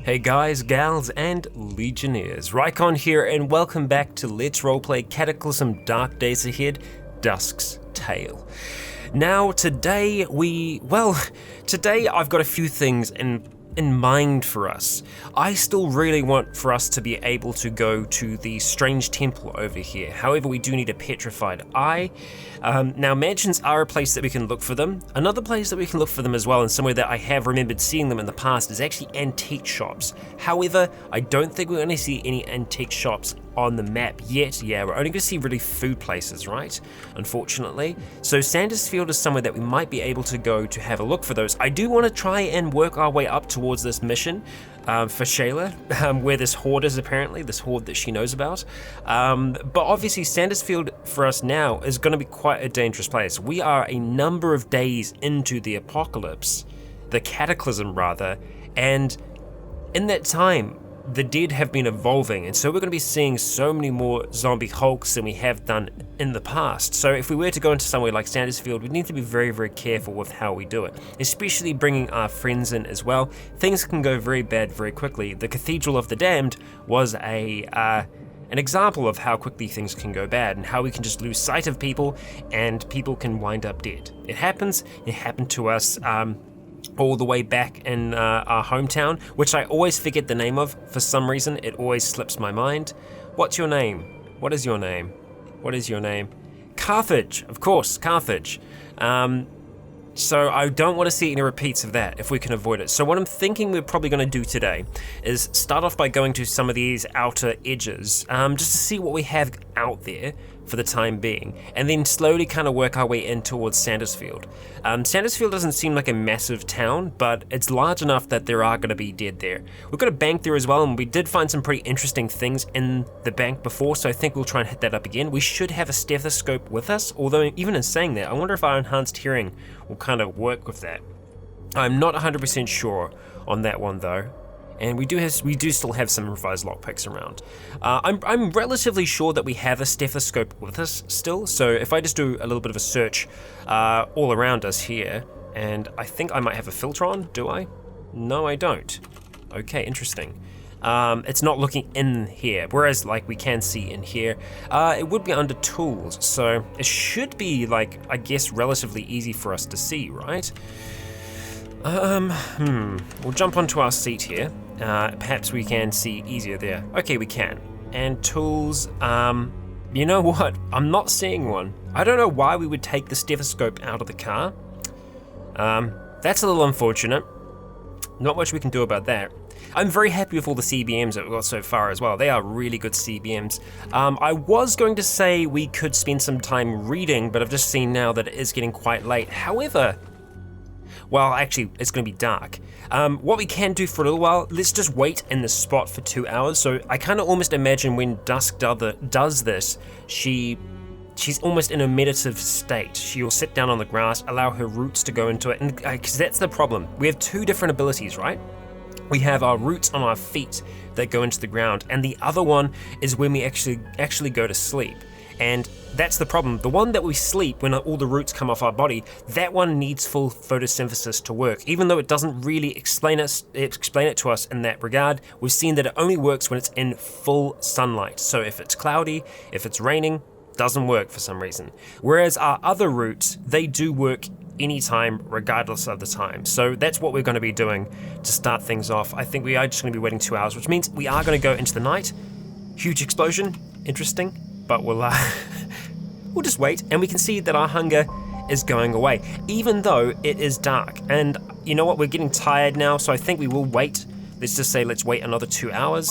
Hey guys, gals, and Legionnaires, Rycon here, and welcome back to Let's Roleplay Cataclysm Dark Days Ahead, Dusk's Tale. Now, today I've got a few things in mind for us. I still really want for us to be able to go to the strange temple over here. However, we do need a petrified eye. Now, mansions are a place that we can look for them. Another place that we can look for them as well, and somewhere that I have remembered seeing them in the past, is actually antique shops. However, I don't think we're going to see any antique shops on the map yet. Yeah, we're only going to see really food places, right? Unfortunately. So Sandersfield is somewhere that we might be able to go to have a look for those. I do want to try and work our way up towards this mission for Shayla, where this horde is apparently, this horde that she knows about. But obviously Sandersfield for us now is going to be quite a dangerous place. We are a number of days into the apocalypse, the cataclysm rather, and in that time, the dead have been evolving, and so we're going to be seeing so many more zombie hulks than we have done in the past. So if we were to go into somewhere like Sandersfield, we need to be very, very careful with how we do it, especially bringing our friends in as well. Things can go very bad very quickly. The Cathedral of the Damned was an example of how quickly things can go bad and how we can just lose sight of people and people can wind up dead. It happens. It happened to us all the way back in our hometown, which I always forget the name of. For some reason, it always slips my mind. What's your name? What is your name? What is your name? Carthage, of course, Carthage. So I don't want to see any repeats of that if we can avoid it. So what I'm thinking we're probably going to do today is start off by going to some of these outer edges, just to see what we have out there for the time being, and then slowly kind of work our way in towards Sandersfield. Sandersfield doesn't seem like a massive town, but it's large enough that there are going to be dead there. We've got a bank there as well, and we did find some pretty interesting things in the bank before, so I think we'll try and hit that up again. We should have a stethoscope with us, although even in saying that, I wonder if our enhanced hearing will kind of work with that. I'm not 100% sure on that one though. And we do still have some revised lockpicks around. I'm relatively sure that we have a stethoscope with us still, so if I just do a little bit of a search all around us here, and I think I might have a filter on, do I? No, I don't. Okay, interesting. It's not looking in here, whereas like we can see in here. It would be under tools, so it should be like, I guess, relatively easy for us to see, right? We'll jump onto our seat here. Perhaps we can see easier there. Okay, we can. And tools, you know what? I'm not seeing one. I don't know why we would take the stethoscope out of the car. That's a little unfortunate. Not much we can do about that. I'm very happy with all the CBMs that we've got so far as well. They are really good CBMs. I was going to say we could spend some time reading, but I've just seen now that it is getting quite late. However, well, actually, it's going to be dark. What we can do for a little while, let's just wait in this spot for 2 hours. So I kind of almost imagine when Dusk does this, she's almost in a meditative state. She'll sit down on the grass, allow her roots to go into it, and because that's the problem. We have two different abilities, right? We have our roots on our feet that go into the ground, and the other one is when we actually go to sleep. And that's the problem. The one that we sleep when all the roots come off our body, that one needs full photosynthesis to work. Even though it doesn't really explain it to us in that regard, we've seen that it only works when it's in full sunlight. So if it's cloudy, if it's raining, doesn't work for some reason. Whereas our other roots, they do work anytime, regardless of the time. So that's what we're going to be doing to start things off. I think we are just going to be waiting 2 hours, which means we are going to go into the night. Huge explosion, interesting. But we'll just wait, and we can see that our hunger is going away, even though it is dark. And you know what? We're getting tired now, so I think we will wait. Let's just say let's wait another 2 hours.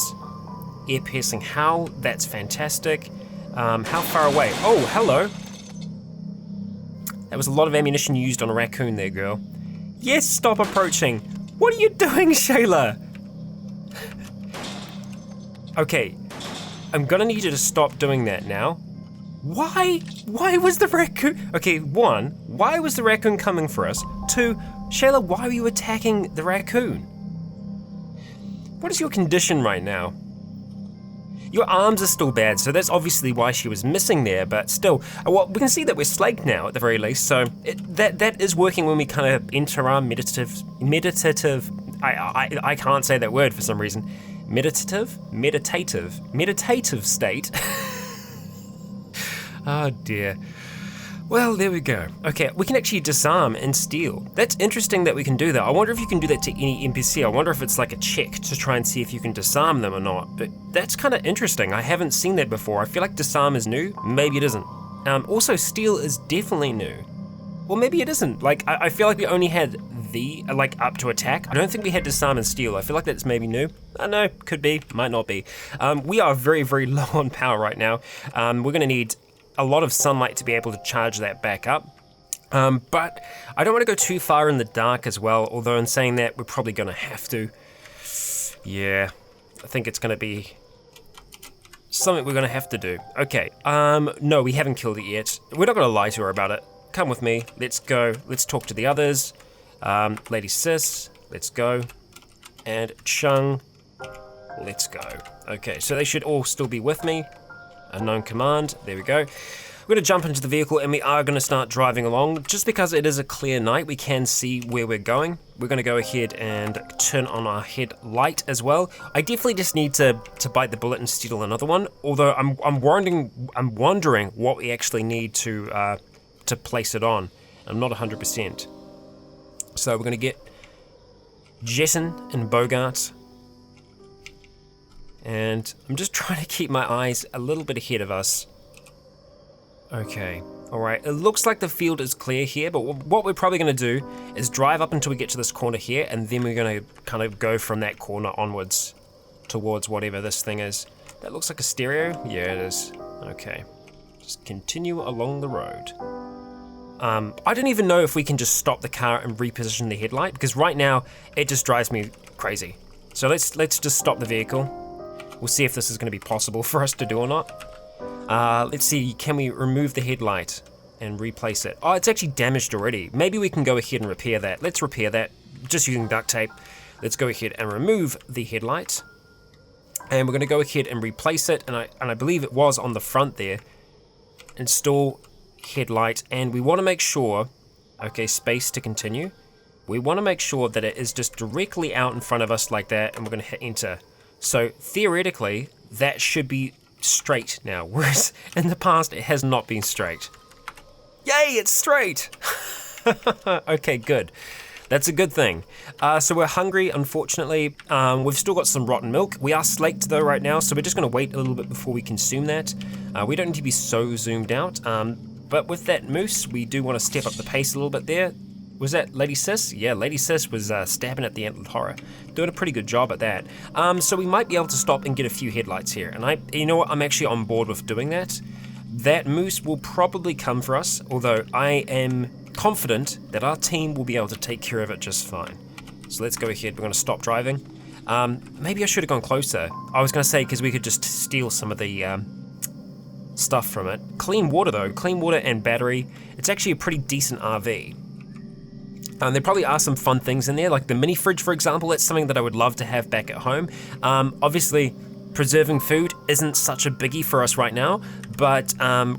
Ear-piercing howl, that's fantastic. How far away? Oh, hello. That was a lot of ammunition used on a raccoon there, girl. Yes, stop approaching. What are you doing, Shayla? Okay. I'm gonna need you to stop doing that now. Why? Why was the raccoon? Okay, one, why was the raccoon coming for us? Two, Shayla, why were you attacking the raccoon? What is your condition right now? Your arms are still bad, so that's obviously why she was missing there, but still, well, we can see that we're slaked now at the very least, so that is working when we kind of enter our meditative I can't say that word for some reason. Meditative state. Oh dear. Well, there we go. Okay, we can actually disarm and steal. That's interesting that we can do that. I wonder if you can do that to any NPC. I wonder if it's like a check to try and see if you can disarm them or not. But that's kind of interesting. I haven't seen that before. I feel like disarm is new. Maybe it isn't. Also, steal is definitely new. Well, maybe it isn't. Like, I feel like we only had the, like, up to attack. I don't think we had disarm and steal. I feel like that's maybe new. I don't know, could be, might not be. We are very, very low on power right now. We're gonna need a lot of sunlight to be able to charge that back up. But I don't want to go too far in the dark as well, although in saying that, we're probably gonna have to. Yeah, I think it's gonna be something we're gonna have to do. Okay, no, we haven't killed it yet. We're not gonna lie to her about it. Come with me, let's go, let's talk to the others. Lady Sis, let's go. And Chung, let's go. Okay, so they should all still be with me. Unknown command, there we go. We're gonna jump into the vehicle and we are gonna start driving along. Just because it is a clear night, we can see where we're going. We're gonna go ahead and turn on our headlight as well. I definitely just need to bite the bullet and steal another one. Although I'm wondering what we actually need to place it on. I'm not 100%. So we're gonna get Jessen and Bogart. And I'm just trying to keep my eyes a little bit ahead of us. Okay, all right, it looks like the field is clear here, but what we're probably gonna do is drive up until we get to this corner here, and then we're gonna kind of go from that corner onwards towards whatever this thing is. That looks like a stereo? Yeah, it is. Okay, just continue along the road. I don't even know if we can just stop the car and reposition the headlight, because right now it just drives me crazy. So let's just stop the vehicle. We'll see if this is going to be possible for us to do or not. Let's see, can we remove the headlight and replace it? Oh, it's actually damaged already. Maybe we can go ahead and repair that. Let's repair that just using duct tape. Let's go ahead and remove the headlight. And we're going to go ahead and replace it. And I believe it was on the front there. Install headlight. And we want to make sure, okay, space to continue. We want to make sure that it is just directly out in front of us like that. And we're going to hit enter. So theoretically, that should be straight now, whereas in the past, it has not been straight. Yay, it's straight! Okay, good. That's a good thing. So we're hungry, unfortunately. We've still got some rotten milk. We are slaked though right now, so we're just gonna wait a little bit before we consume that. We don't need to be so zoomed out, but with that moose, we do wanna step up the pace a little bit there. Was that Lady Sis? Yeah, Lady Sis was stabbing at the antlered horror. Doing a pretty good job at that. So we might be able to stop and get a few headlights here. And you know what, I'm actually on board with doing that. That moose will probably come for us, although I am confident that our team will be able to take care of it just fine. So let's go ahead, we're gonna stop driving. Maybe I should have gone closer. I was gonna say, because we could just steal some of the stuff from it. Clean water though, clean water and battery. It's actually a pretty decent RV. There probably are some fun things in there, like the mini fridge, for example. That's something that I would love to have back at home. Obviously, preserving food isn't such a biggie for us right now, but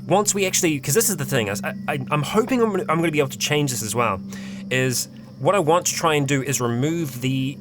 once we actually, because this is the thing, I'm hoping I'm going to be able to change this as well, is what I want to try and do is remove the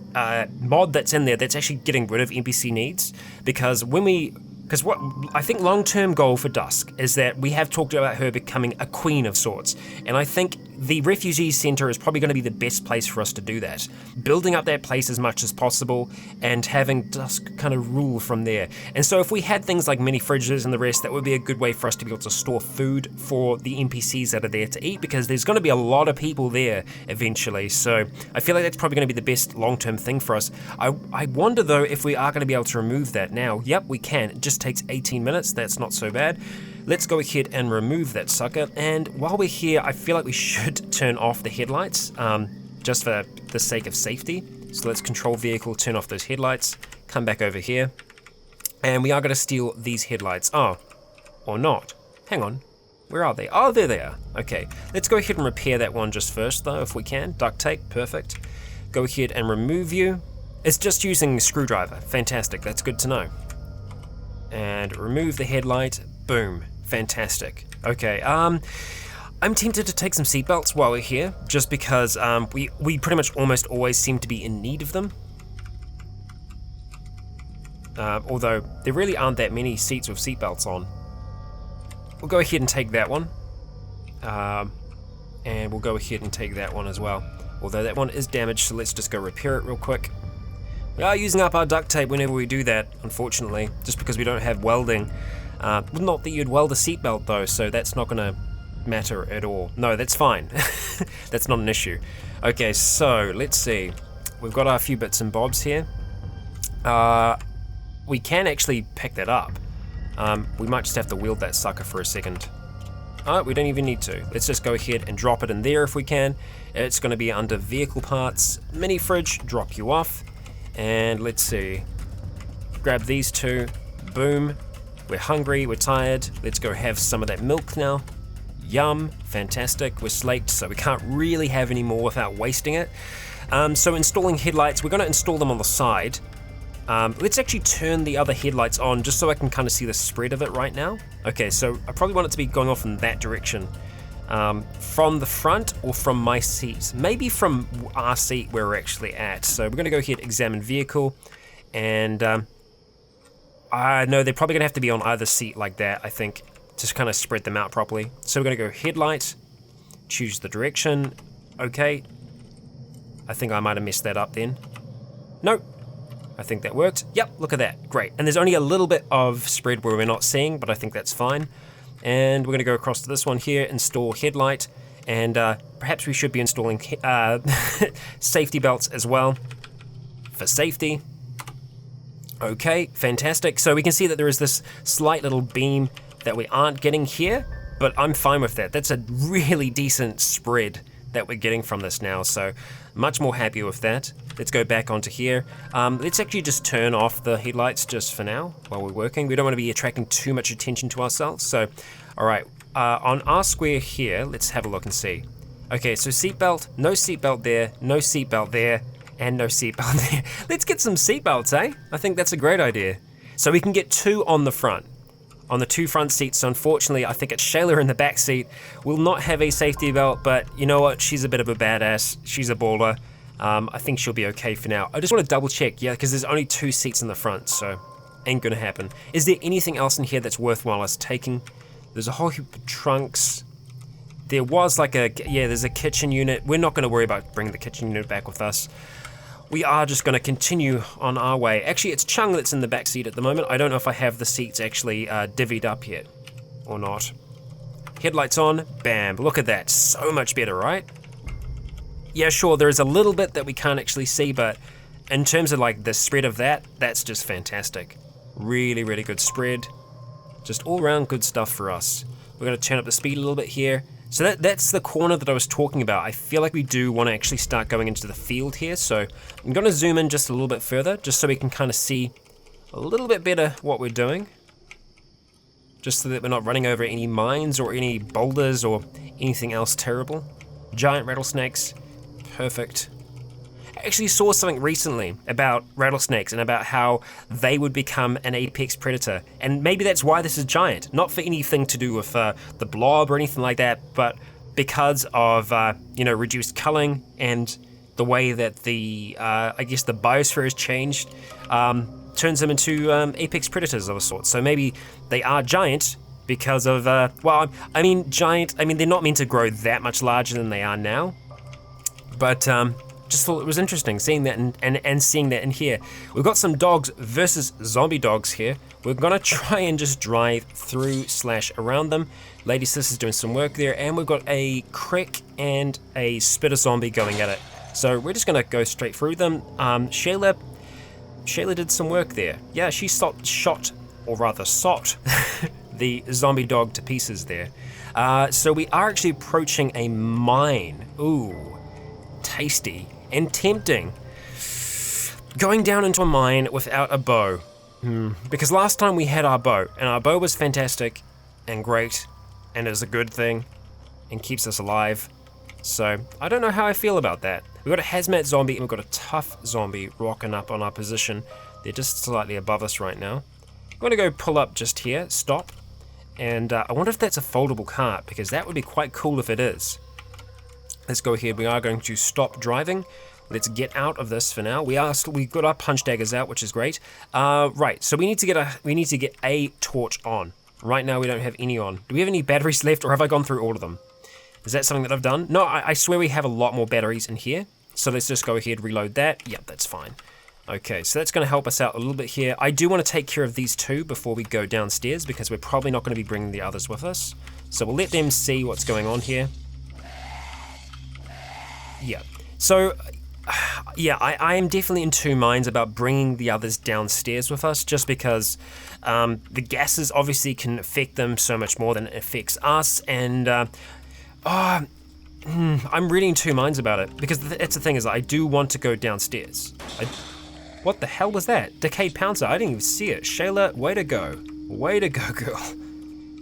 mod that's in there that's actually getting rid of NPC needs, because what I think long-term goal for Dusk is that we have talked about her becoming a queen of sorts, and I think the refugee center is probably going to be the best place for us to do that. Building up that place as much as possible and having Dusk kind of rule from there. And so if we had things like mini fridges and the rest, that would be a good way for us to be able to store food for the NPCs that are there to eat, because there's going to be a lot of people there eventually. So I feel like that's probably going to be the best long-term thing for us. I wonder though if we are going to be able to remove that now. Yep, we can. It just takes 18 minutes. That's not so bad. Let's go ahead and remove that sucker. And while we're here, I feel like we should turn off the headlights, just for the sake of safety. So let's control vehicle, turn off those headlights, come back over here. And we are going to steal these headlights. Oh, or not. Hang on. Where are they? Oh, there they are. Okay, let's go ahead and repair that one just first though, if we can. Duct tape, perfect. Go ahead and remove you. It's just using a screwdriver. Fantastic, that's good to know. And remove the headlight. Boom. Fantastic. Okay, I'm tempted to take some seatbelts while we're here, just because we pretty much almost always seem to be in need of them. Although there really aren't that many seats with seatbelts on. We'll go ahead and take that one. And we'll go ahead and take that one as well. Although that one is damaged, so let's just go repair it real quick. We are using up our duct tape whenever we do that, unfortunately, just because we don't have welding. Not that you'd weld a seatbelt though, so that's not gonna matter at all. No, that's fine. That's not an issue. Okay, so let's see. We've got our few bits and bobs here. We can actually pick that up. We might just have to wield that sucker for a second. Oh, we don't even need to. Let's just go ahead and drop it in there if we can. It's going to be under vehicle parts. Mini fridge, drop you off. And let's see. Grab these two. Boom. We're hungry, we're tired. Let's go have some of that milk now. Yum, fantastic. We're slaked, so we can't really have any more without wasting it. So installing headlights, we're going to install them on the side. Let's actually turn the other headlights on just so I can kind of see the spread of it right now. Okay, so I probably want it to be going off in that direction. From the front or from my seat. Maybe from our seat where we're actually at. So we're going to go ahead, examine vehicle, and I know they're probably going to have to be on either seat like that, I think, just kind of spread them out properly. So we're going to go headlight, choose the direction. Okay. I think I might have messed that up then. Nope. I think that worked. Yep, look at that. Great. And there's only a little bit of spread where we're not seeing, but I think that's fine. And we're going to go across to this one here, install headlight, and perhaps we should be installing safety belts as well for safety. Okay, fantastic. So we can see that there is this slight little beam that we aren't getting here, but I'm fine with that. That's a really decent spread that we're getting from this now, so much more happy with that. Let's go back onto here. Let's actually just turn off the headlights just for now while we're working. We don't want to be attracting too much attention to ourselves. So, all right, on our square here, let's have a look and see. Okay, so seatbelt, no seatbelt there, no seatbelt there, and no seatbelt there. Let's get some seatbelts, eh? I think that's a great idea. So we can get two on the front. On the two front seats, so unfortunately I think it's Shayla in the back seat will not have a safety belt, but you know what, she's a bit of a badass, she's a baller. I think she'll be okay for now. I just want to double check, yeah, because there's only two seats in the front, so ain't gonna happen. Is there anything else in here that's worthwhile us taking? There's a whole heap of trunks. There was like there's a kitchen unit. We're not gonna worry about bringing the kitchen unit back with us. We are just going to continue on our way. Actually, it's Chung that's in the back seat at the moment. I don't know if I have the seats actually divvied up yet or not. Headlights on, bam, look at that. So much better, right? Yeah, sure, there is a little bit that we can't actually see, but in terms of like the spread of that, that's just fantastic. Really, really good spread. Just all around good stuff for us. We're going to turn up the speed a little bit here. So that's the corner that I was talking about. I feel like we do want to actually start going into the field here, so I'm going to zoom in just a little bit further, just so we can kind of see a little bit better what we're doing. Just so that we're not running over any mines or any boulders or anything else terrible. Giant rattlesnakes, perfect. I actually saw something recently about rattlesnakes and about how they would become an apex predator, and maybe that's why this is giant. Not for anything to do with the blob or anything like that, but because of reduced culling and the way that the I guess the biosphere has changed, turns them into apex predators of a sort. So maybe they are giant because of giant. I mean they're not meant to grow that much larger than they are now, but just thought it was interesting seeing that and seeing that in here. We've got some dogs versus zombie dogs here. We're gonna try and just drive through / around them. Lady Sis is doing some work there, and we've got a crick and a spitter zombie going at it. So we're just gonna go straight through them. Shayla did some work there. Yeah, she shot the zombie dog to pieces there. So we are actually approaching a mine. Ooh, tasty and tempting. Going down into a mine without a bow. Because last time we had our bow, and our bow was fantastic and great and is a good thing and keeps us alive. So I don't know how I feel about that. We've got a hazmat zombie and we've got a tough zombie rocking up on our position. They're just slightly above us right now. I'm gonna go pull up just here, stop, And I wonder if that's a foldable cart, because that would be quite cool if it is. Let's go ahead. We are going to stop driving. Let's get out of this for now. We've got our punch daggers out, which is great. Right, so we need to get a torch on. Right now we don't have any on. Do we have any batteries left, or have I gone through all of them? Is that something that I've done? No, I swear we have a lot more batteries in here. So let's just go ahead, reload that. Yep, that's fine. Okay, so that's going to help us out a little bit here. I do want to take care of these two before we go downstairs, because we're probably not going to be bringing the others with us. So we'll let them see what's going on here. Yeah, so yeah, I am definitely in two minds about bringing the others downstairs with us, just because the gases obviously can affect them so much more than it affects us, and I'm really in two minds about it, because that's the thing, is I do want to go downstairs. What the hell was that? Decayed Pouncer, I didn't even see it. Shayla, way to go. Way to go, girl.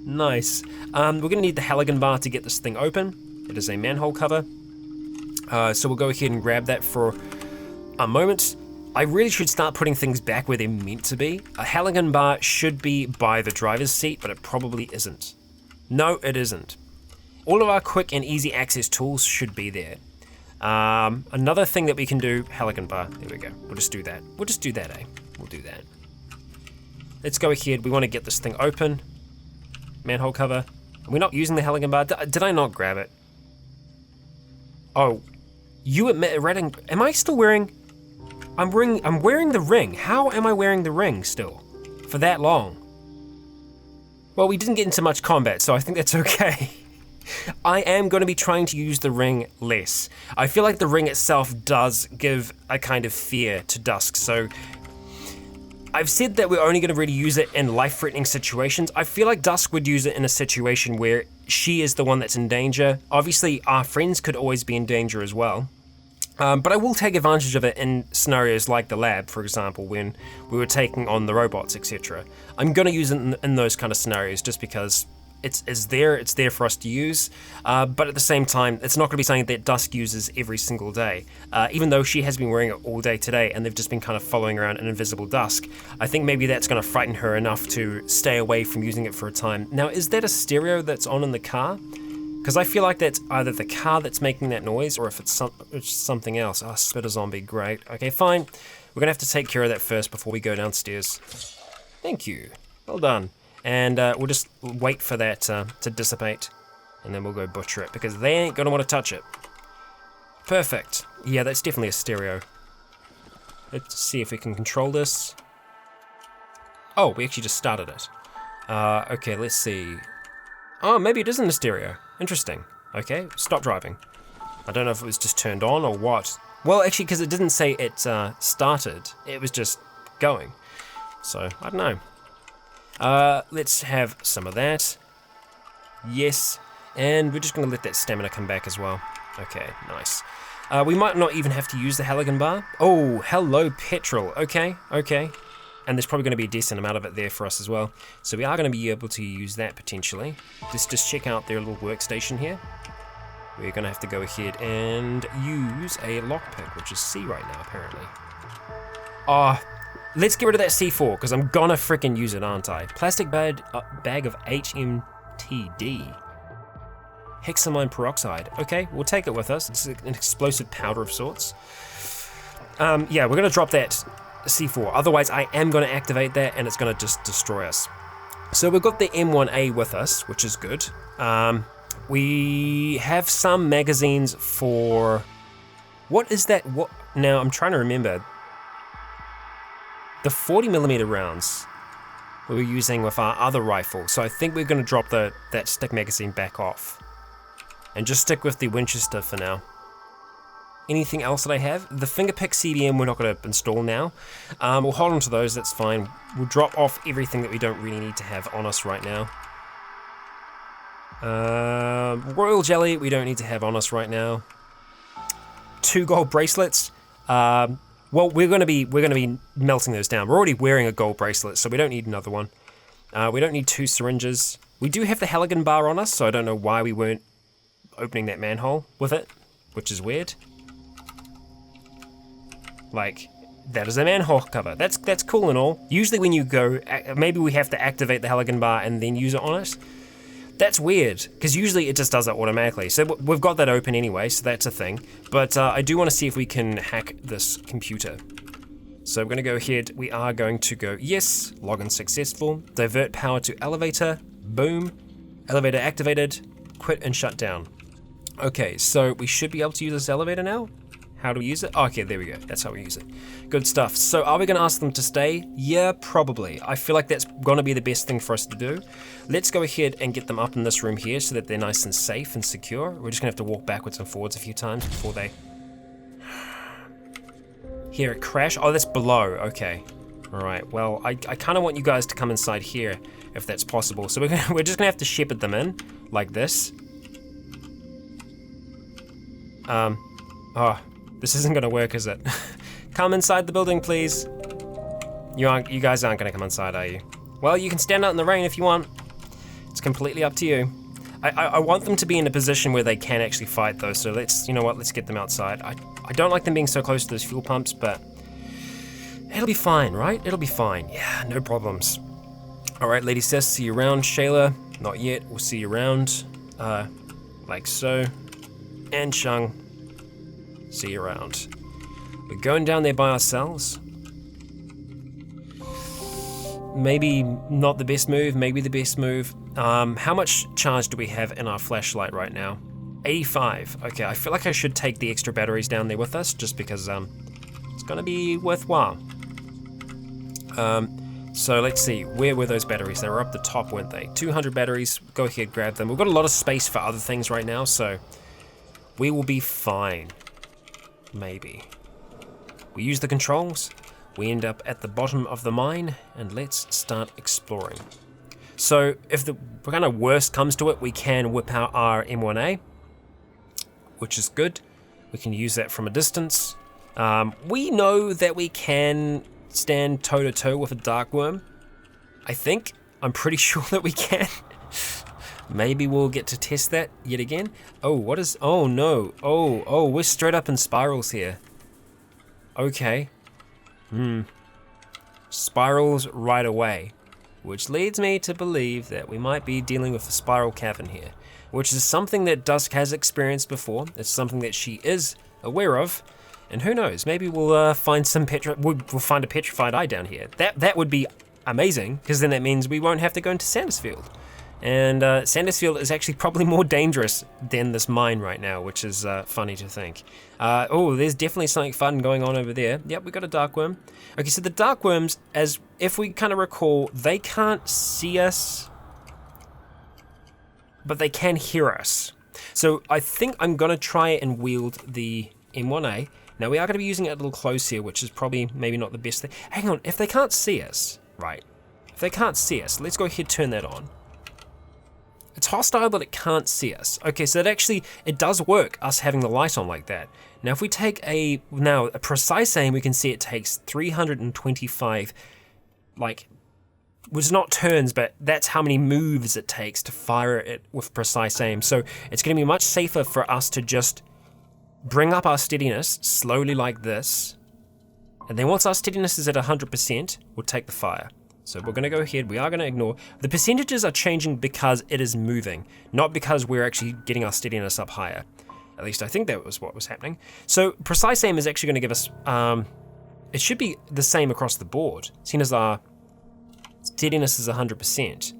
Nice. We're going to need the Halligan bar to get this thing open. It is a manhole cover. So we'll go ahead and grab that for a moment. I really should start putting things back where they're meant to be. A Halligan bar should be by the driver's seat, but it probably isn't. No, it isn't. All of our quick and easy access tools should be there. Another thing that we can do, Halligan bar, there we go. We'll just do that. We'll just do that, eh? We'll do that. Let's go ahead. We want to get this thing open. Manhole cover. We're not using the Halligan bar. Did I not grab it? Oh, you admit, Redding, am I still wearing? I'm wearing the ring. How am I wearing the ring still? For that long? Well, we didn't get into much combat, so I think that's okay. I am going to be trying to use the ring less. I feel like the ring itself does give a kind of fear to Dusk, so I've said that we're only going to really use it in life-threatening situations. I feel like Dusk would use it in a situation where she is the one that's in danger. Obviously, our friends could always be in danger as well. But I will take advantage of it in scenarios like the lab, for example, when we were taking on the robots, etc. I'm going to use it in those kind of scenarios just because it's there for us to use, but at the same time, it's not going to be something that Dusk uses every single day. Even though she has been wearing it all day today, and they've just been kind of following around an invisible Dusk, I think maybe that's going to frighten her enough to stay away from using it for a time. Now, is that a stereo that's on in the car? Because I feel like that's either the car that's making that noise, or if it's something else. Oh, Spitter Zombie, great. Okay, fine. We're going to have to take care of that first before we go downstairs. Thank you. Well done. And we'll just wait for that to dissipate, and then we'll go butcher it, because they ain't going to want to touch it. Perfect. Yeah, that's definitely a stereo. Let's see if we can control this. Oh, we actually just started it. Okay, let's see. Oh, maybe it isn't a stereo. Interesting. Okay, stop driving. I don't know if it was just turned on or what. Well, actually, because it didn't say it started. It was just going. So, I don't know. Let's have some of that. Yes. And we're just going to let that stamina come back as well. Okay, nice. We might not even have to use the Halligan bar. Oh, hello, petrol. Okay, okay. And there's probably going to be a decent amount of it there for us as well. So we are going to be able to use that potentially. Let's just check out their little workstation here. We're going to have to go ahead and use a lockpick, which is C right now, apparently. Let's get rid of that C4, because I'm going to freaking use it, aren't I? Plastic bag of HMTD. Hexamine peroxide. Okay, we'll take it with us. It's an explosive powder of sorts. Yeah, we're going to drop that C4. Otherwise, I am going to activate that, and it's going to just destroy us. So we've got the M1A with us, which is good. We have some magazines for... What is that? What? Now, I'm trying to remember. The 40mm rounds we were using with our other rifle. So I think we're going to drop that stick magazine back off. And just stick with the Winchester for now. Anything else that I have? The Fingerpick CDM we're not going to install now. We'll hold on to those, that's fine. We'll drop off everything that we don't really need to have on us right now. Royal Jelly we don't need to have on us right now. 2 gold bracelets. Well, we're going to be melting those down. We're already wearing a gold bracelet, so we don't need another one. We don't need 2 syringes. We do have the Halligan bar on us, so I don't know why we weren't opening that manhole with it, which is weird. Like, that is a manhole cover. That's cool and all. Usually when you go, maybe we have to activate the Heligan bar and then use it on it. That's weird, because usually it just does that automatically. So we've got that open anyway, so that's a thing. But I do want to see if we can hack this computer. So we're going to go ahead, we are going to go, yes, login successful, divert power to elevator, boom, elevator activated, quit and shut down. Okay, so we should be able to use this elevator now. How do we use it? Oh, okay, there we go, that's how we use it. Good stuff. So are we going to ask them to stay? Yeah, probably. I feel like that's going to be the best thing for us to do. Let's go ahead and get them up in this room here so that they're nice and safe and secure. We're just going to have to walk backwards and forwards a few times before they hear it crash. Oh, that's below, okay. All right, well, I kind of want you guys to come inside here if that's possible. So we're just going to have to shepherd them in like this. Oh, this isn't going to work, is it? Come inside the building, please. You guys aren't going to come inside, are you? Well, you can stand out in the rain if you want. It's completely up to you. I want them to be in a position where they can actually fight, though. So you know what? Let's get them outside. I don't like them being so close to those fuel pumps, but it'll be fine, right? It'll be fine. Yeah, no problems. All right, Lady Sis, see you around. Shayla, not yet. We'll see you around, like so. And Shung, see you around. We're going down there by ourselves. Maybe not the best move, maybe the best move. How much charge do we have in our flashlight right now? 85. Okay, I feel like I should take the extra batteries down there with us just because it's gonna be worthwhile. So let's see, where were those batteries? They were up the top, weren't they? 200 batteries, go ahead, grab them. We've got a lot of space for other things right now, so we will be fine. Maybe. We use the controls, we end up at the bottom of the mine, and let's start exploring. So if the kind of worst comes to it, we can whip out our M1A, which is good. We can use that from a distance. We know that we can stand toe-to-toe with a dark worm. I think. I'm pretty sure that we can. Maybe we'll get to test that yet again. Oh, what is... Oh, no. Oh, we're straight up in spirals here. Okay. Spirals right away. Which leads me to believe that we might be dealing with a spiral cavern here. Which is something that Dusk has experienced before. It's something that she is aware of. And who knows, maybe we'll find we'll find a petrified eye down here. That would be amazing, because then that means we won't have to go into Sandersfield. And Sandersfield is actually probably more dangerous than this mine right now, which is funny to think. Oh, there's definitely something fun going on over there. Yep, we got a dark worm. Okay, so the dark worms, as if we kind of recall, they can't see us, but they can hear us. So I think I'm gonna try and wield the M1A. Now we are gonna be using it a little close here, which is probably maybe not the best thing. Hang on, if they can't see us, right? If they can't see us, let's go ahead and turn that on. It's hostile, but it can't see us. Okay, so it does work, us having the light on like that. Now, if we take a precise aim, we can see it takes 325, which is not turns, but that's how many moves it takes to fire it with precise aim. So it's gonna be much safer for us to just bring up our steadiness slowly like this. And then once our steadiness is at 100%, we'll take the fire. So we're gonna go ahead, we are gonna ignore. The percentages are changing because it is moving, not because we're actually getting our steadiness up higher. At least I think that was what was happening. So precise aim is actually gonna give us, it should be the same across the board, seeing as our steadiness is 100%.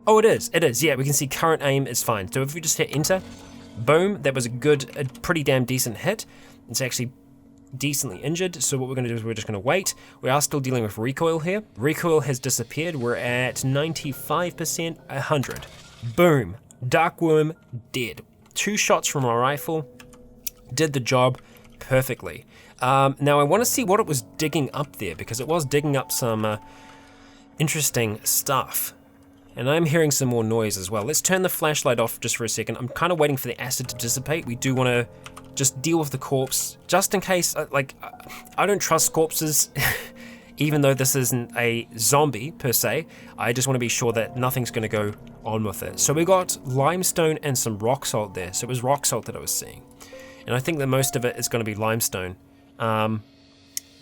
Oh, it is, yeah, we can see current aim is fine. So if we just hit enter, boom, that was a pretty damn decent hit. It's actually decently injured, so what we're going to do is we're just going to wait. We are still dealing with recoil here. Recoil has disappeared. We're at 95%, 100. Boom. Dark worm dead. 2 shots from our rifle. Did the job perfectly. Now I want to see what it was digging up there, because it was digging up some interesting stuff. And I'm hearing some more noise as well. Let's turn the flashlight off just for a second. I'm kind of waiting for the acid to dissipate. We do want to just deal with the corpse, just in case, I don't trust corpses, even though this isn't a zombie per se. I just want to be sure that nothing's going to go on with it. So we got limestone and some rock salt there. So it was rock salt that I was seeing. And I think that most of it is going to be limestone.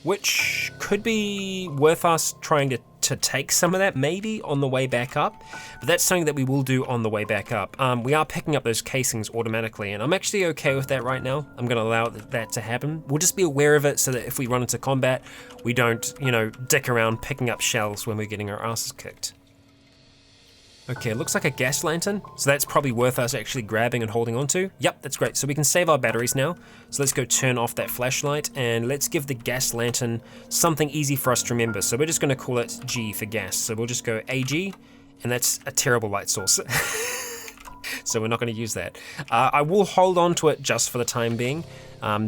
which could be worth us trying to take some of that maybe on the way back up, but that's something that we will do on the way back up. We are picking up those casings automatically, and I'm actually okay with that right now. I'm going to allow that to happen. We'll just be aware of it so that if we run into combat, we don't, dick around picking up shells when we're getting our asses kicked. Okay, it looks like a gas lantern, so that's probably worth us actually grabbing and holding onto. Yep, that's great. So we can save our batteries now. So let's go turn off that flashlight, and let's give the gas lantern something easy for us to remember. So we're just going to call it G for gas. So we'll just go AG, and that's a terrible light source. So we're not going to use that. I will hold on to it just for the time being,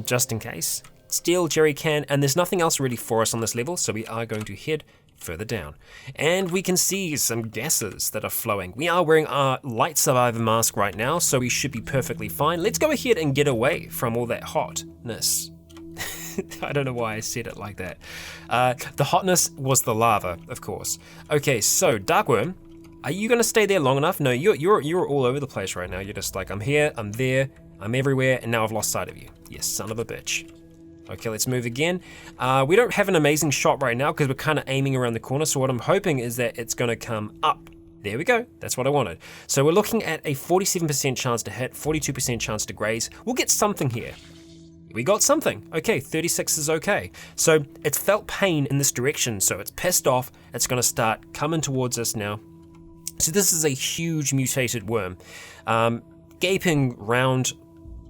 just in case. Steel jerry can, and there's nothing else really for us on this level, so we are going to head further down. And we can see some gases that are flowing. We are wearing our light survivor mask right now, so we should be perfectly fine. Let's go ahead and get away from all that hotness. I don't know why I said it like that. The hotness was the lava, of course. Okay, so Darkworm, are you gonna stay there long enough? No, you're all over the place right now. You're just like, I'm here, I'm there, I'm everywhere, and now I've lost sight of you. You son of a bitch. Okay, let's move again. We don't have an amazing shot right now because we're kind of aiming around the corner, so what I'm hoping is that it's going to come up. There we go, that's what I wanted. So we're looking at a 47% chance to hit, 42% chance to graze. We'll get something here. We got something. Okay, 36 is okay. So it's felt pain in this direction, so it's pissed off. It's going to start coming towards us now. So this is a huge mutated worm. Gaping round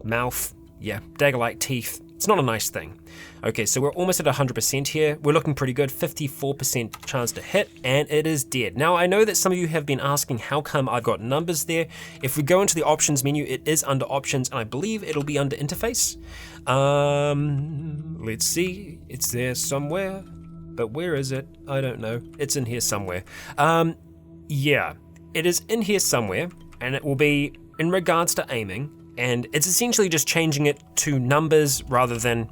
mouth, yeah, dagger-like teeth. It's not a nice thing. Okay, so we're almost at 100% here. We're looking pretty good, 54% chance to hit, and it is dead. Now, I know that some of you have been asking how come I've got numbers there. If we go into the options menu, it is under options, and I believe it'll be under interface. Let's see, it's there somewhere, but where is it? I don't know. It's in here somewhere. Yeah, it is in here somewhere, and it will be in regards to aiming. And it's essentially just changing it to numbers rather than,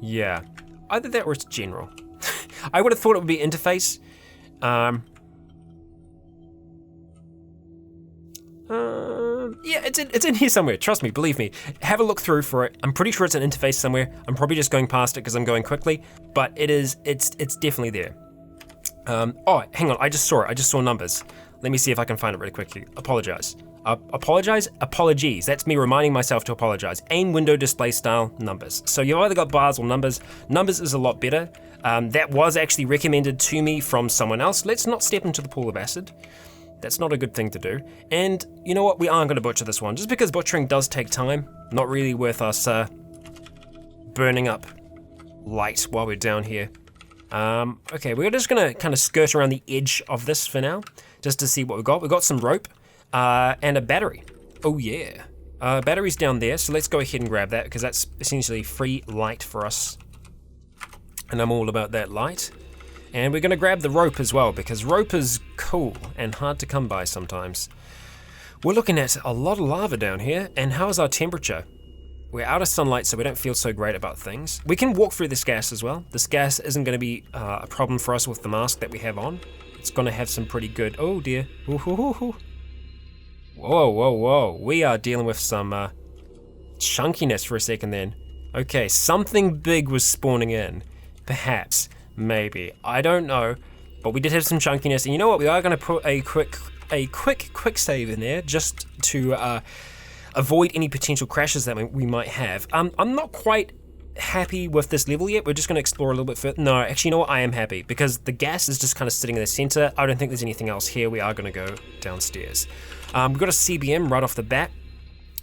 yeah, either that or it's general. I would have thought it would be interface. Yeah, it's in here somewhere, trust me, believe me. Have a look through for it. I'm pretty sure it's an interface somewhere. I'm probably just going past it because I'm going quickly, but it's definitely there. Oh, hang on, I just saw it, I just saw numbers. Let me see if I can find it really quickly. Apologies. That's me reminding myself to apologize. Aim window display style numbers. So you've either got bars or numbers. Numbers is a lot better. That was actually recommended to me from someone else. Let's not step into the pool of acid. That's not a good thing to do. And you know what? We aren't going to butcher this one. Just because butchering does take time, not really worth us burning up light while we're down here. Okay, we're just going to kind of skirt around the edge of this for now, just to see what we've got. We've got some rope. And a battery. Oh yeah. Battery's down there, so let's go ahead and grab that because that's essentially free light for us. And I'm all about that light. And we're going to grab the rope as well because rope is cool and hard to come by sometimes. We're looking at a lot of lava down here, and how is our temperature? We're out of sunlight, so we don't feel so great about things. We can walk through this gas as well. This gas isn't going to be a problem for us with the mask that we have on. It's going to have some pretty good... Oh dear. Ooh, hoo, hoo, hoo. Whoa. We are dealing with some chunkiness for a second then. Okay, something big was spawning in. Perhaps, maybe, I don't know. But we did have some chunkiness, and you know what? We are going to put a quick save in there just to avoid any potential crashes that we might have. I'm not quite happy with this level yet. We're just going to explore a little bit further. No, actually, you know what? I am happy because the gas is just kind of sitting in the center. I don't think there's anything else here. We are going to go downstairs. We've got a CBM right off the bat,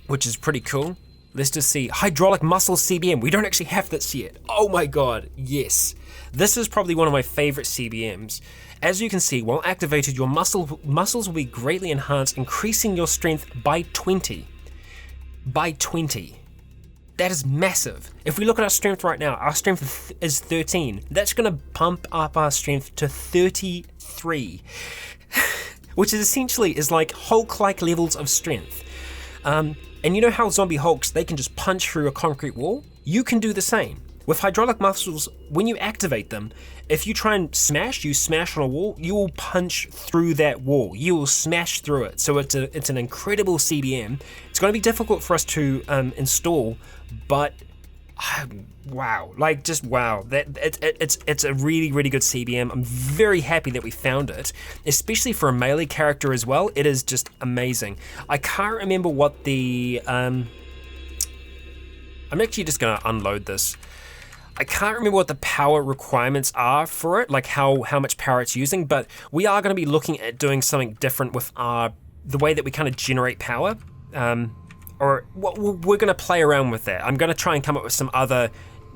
which is pretty cool. Let's just see. Hydraulic muscle CBM. We don't actually have this yet. Oh my god, yes. This is probably one of my favorite CBMs. As you can see, while activated, your muscles will be greatly enhanced, increasing your strength by 20. By 20. That is massive. If we look at our strength right now, our strength is 13. That's going to pump up our strength to 33. Which is essentially like Hulk-like levels of strength. And you know how zombie Hulks, they can just punch through a concrete wall? You can do the same. With hydraulic muscles, when you activate them, if you try and you smash on a wall, you will punch through that wall. You will smash through it. So it's an incredible CBM. It's going to be difficult for us to install, but Wow, like just wow. It's a really, really good CBM. I'm very happy that we found it, especially for a melee character as well. It is just amazing. I can't remember what the I'm actually just gonna unload this. I can't remember what the power requirements are for it, like how much power it's using, but we are going to be looking at doing something different with the way that we kind of generate power. Or we're going to play around with that. I'm going to try and come up with some other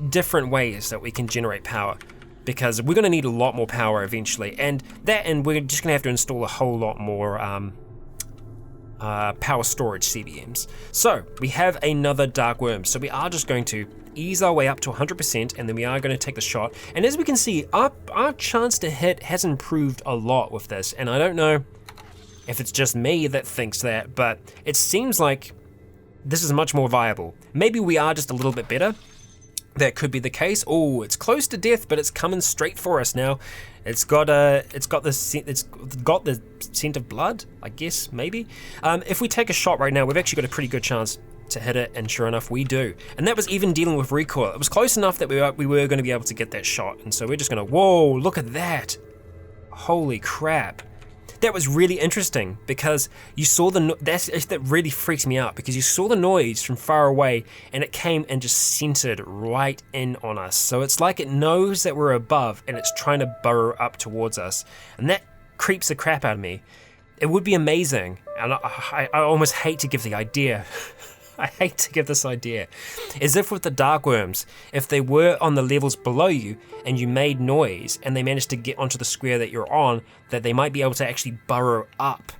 different ways that we can generate power, because we're going to need a lot more power eventually, and we're just going to have to install a whole lot more power storage CBMs. So we have another dark worm, so we are just going to ease our way up to 100%, and then we are going to take the shot. And as we can see, our chance to hit has improved a lot with this, and I don't know if it's just me that thinks that, but it seems like this is much more viable. Maybe we are just a little bit better. That could be the case. Oh, it's close to death, but it's coming straight for us now. It's got the scent of blood, I guess, maybe. If we take a shot right now, we've actually got a pretty good chance to hit it, and sure enough, we do. And that was even dealing with recoil. It was close enough that we were going to be able to get that shot, and so we're just going to, whoa, look at that. Holy crap. That was really interesting, because you saw that really freaked me out, because you saw the noise from far away and it came and just centered right in on us. So it's like it knows that we're above and it's trying to burrow up towards us, and that creeps the crap out of me. It would be amazing, and I almost hate to give the idea. I hate to give this idea. As if with the dark worms, if they were on the levels below you and you made noise and they managed to get onto the square that you're on, that they might be able to actually burrow up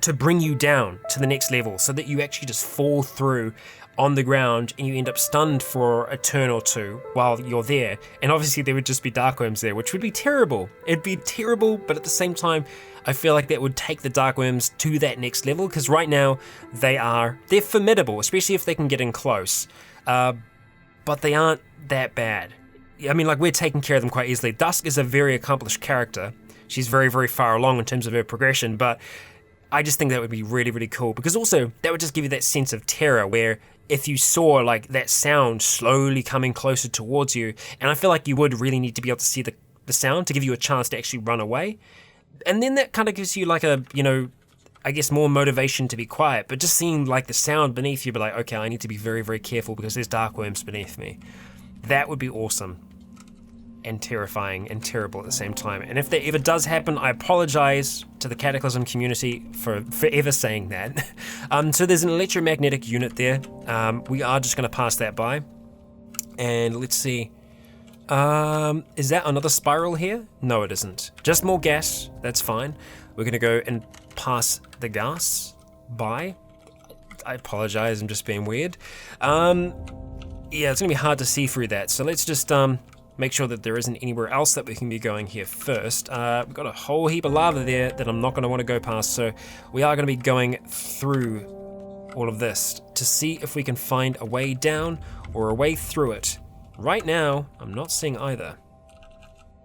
to bring you down to the next level, so that you actually just fall through on the ground and you end up stunned for a turn or two while you're there. And obviously there would just be dark worms there, which would be terrible. It'd be terrible, but at the same time, I feel like that would take the dark worms to that next level, because right now they're formidable, especially if they can get in close. But they aren't that bad. I mean, like, we're taking care of them quite easily. Dusk is a very accomplished character. She's very, very far along in terms of her progression, but I just think that would be really, really cool, because also that would just give you that sense of terror where if you saw like that sound slowly coming closer towards you, and I feel like you would really need to be able to see the sound to give you a chance to actually run away. And then that kind of gives you like a, I guess more motivation to be quiet, but just seeing like the sound beneath you, be like, okay, I need to be very, very careful because there's dark worms beneath me. That would be awesome and terrifying and terrible at the same time. And if that ever does happen, I apologize to the Cataclysm community for ever saying that. So there's an electromagnetic unit there. We are just going to pass that by. And let's see. Is that another spiral here? No, it isn't. Just more gas. That's fine. We're going to go and pass the gas by. I apologize, I'm just being weird. Yeah, it's going to be hard to see through that. So let's just make sure that there isn't anywhere else that we can be going here first. We've got a whole heap of lava there that I'm not going to want to go past. So we are going to be going through all of this to see if we can find a way down or a way through it. Right now, I'm not seeing either.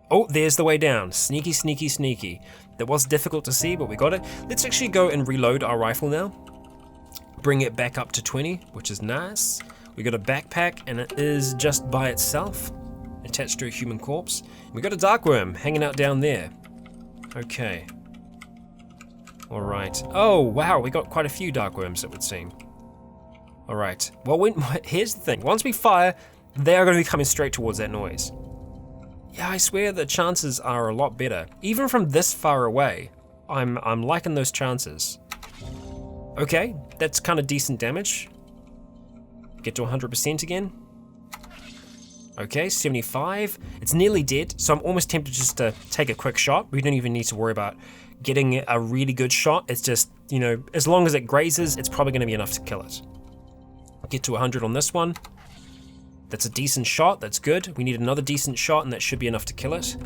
Oh, there's the way down. Sneaky, sneaky, sneaky. That was difficult to see, but we got it. Let's actually go and reload our rifle now. Bring it back up to 20, which is nice. We got a backpack, and it is just by itself, attached to a human corpse. We got a dark worm hanging out down there. Okay. All right. Oh, wow, we got quite a few dark worms, it would seem. All right. Well, here's the thing. Once we fire, they are going to be coming straight towards that noise. Yeah, I swear the chances are a lot better. Even from this far away, I'm liking those chances. Okay, that's kind of decent damage. Get to 100% again. Okay, 75. It's nearly dead, so I'm almost tempted just to take a quick shot. We don't even need to worry about getting a really good shot. It's just, as long as it grazes, it's probably going to be enough to kill it. Get to 100 on this one. That's a decent shot, that's good. We need another decent shot and that should be enough to kill it.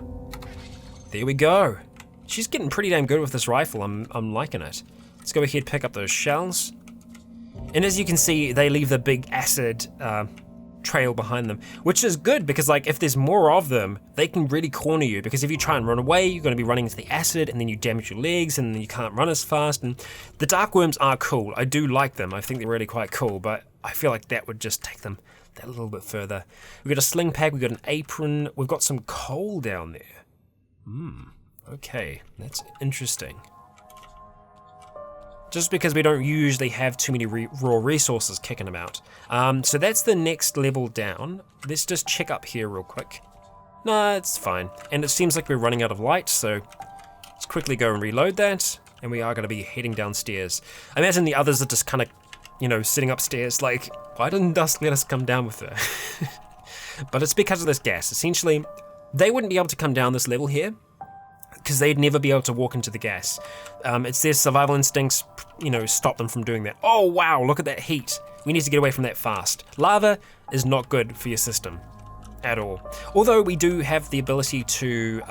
There we go. She's getting pretty damn good with this rifle, I'm liking it. Let's go ahead and pick up those shells. And as you can see, they leave the big acid trail behind them, which is good because like if there's more of them, they can really corner you, because if you try and run away, you're going to be running into the acid and then you damage your legs and then you can't run as fast. And the dark worms are cool. I do like them. I think they're really quite cool, but I feel like that would just take them that a little bit further. We've got a sling pack, we've got an apron, we've got some coal down there. Okay, that's interesting. Just because we don't usually have too many raw resources kicking about. So that's the next level down. Let's just check up here real quick. No, it's fine. And it seems like we're running out of light, so let's quickly go and reload that. And we are going to be heading downstairs. I imagine the others are just kind of, you know, sitting upstairs like, why didn't Dusk let us come down with her? But it's because of this gas. Essentially, they wouldn't be able to come down this level here because they'd never be able to walk into the gas. It's their survival instincts, you know, stop them from doing that. Oh wow, look at that heat. We need to get away from that fast. Lava is not good for your system at all. Although we do have the ability to,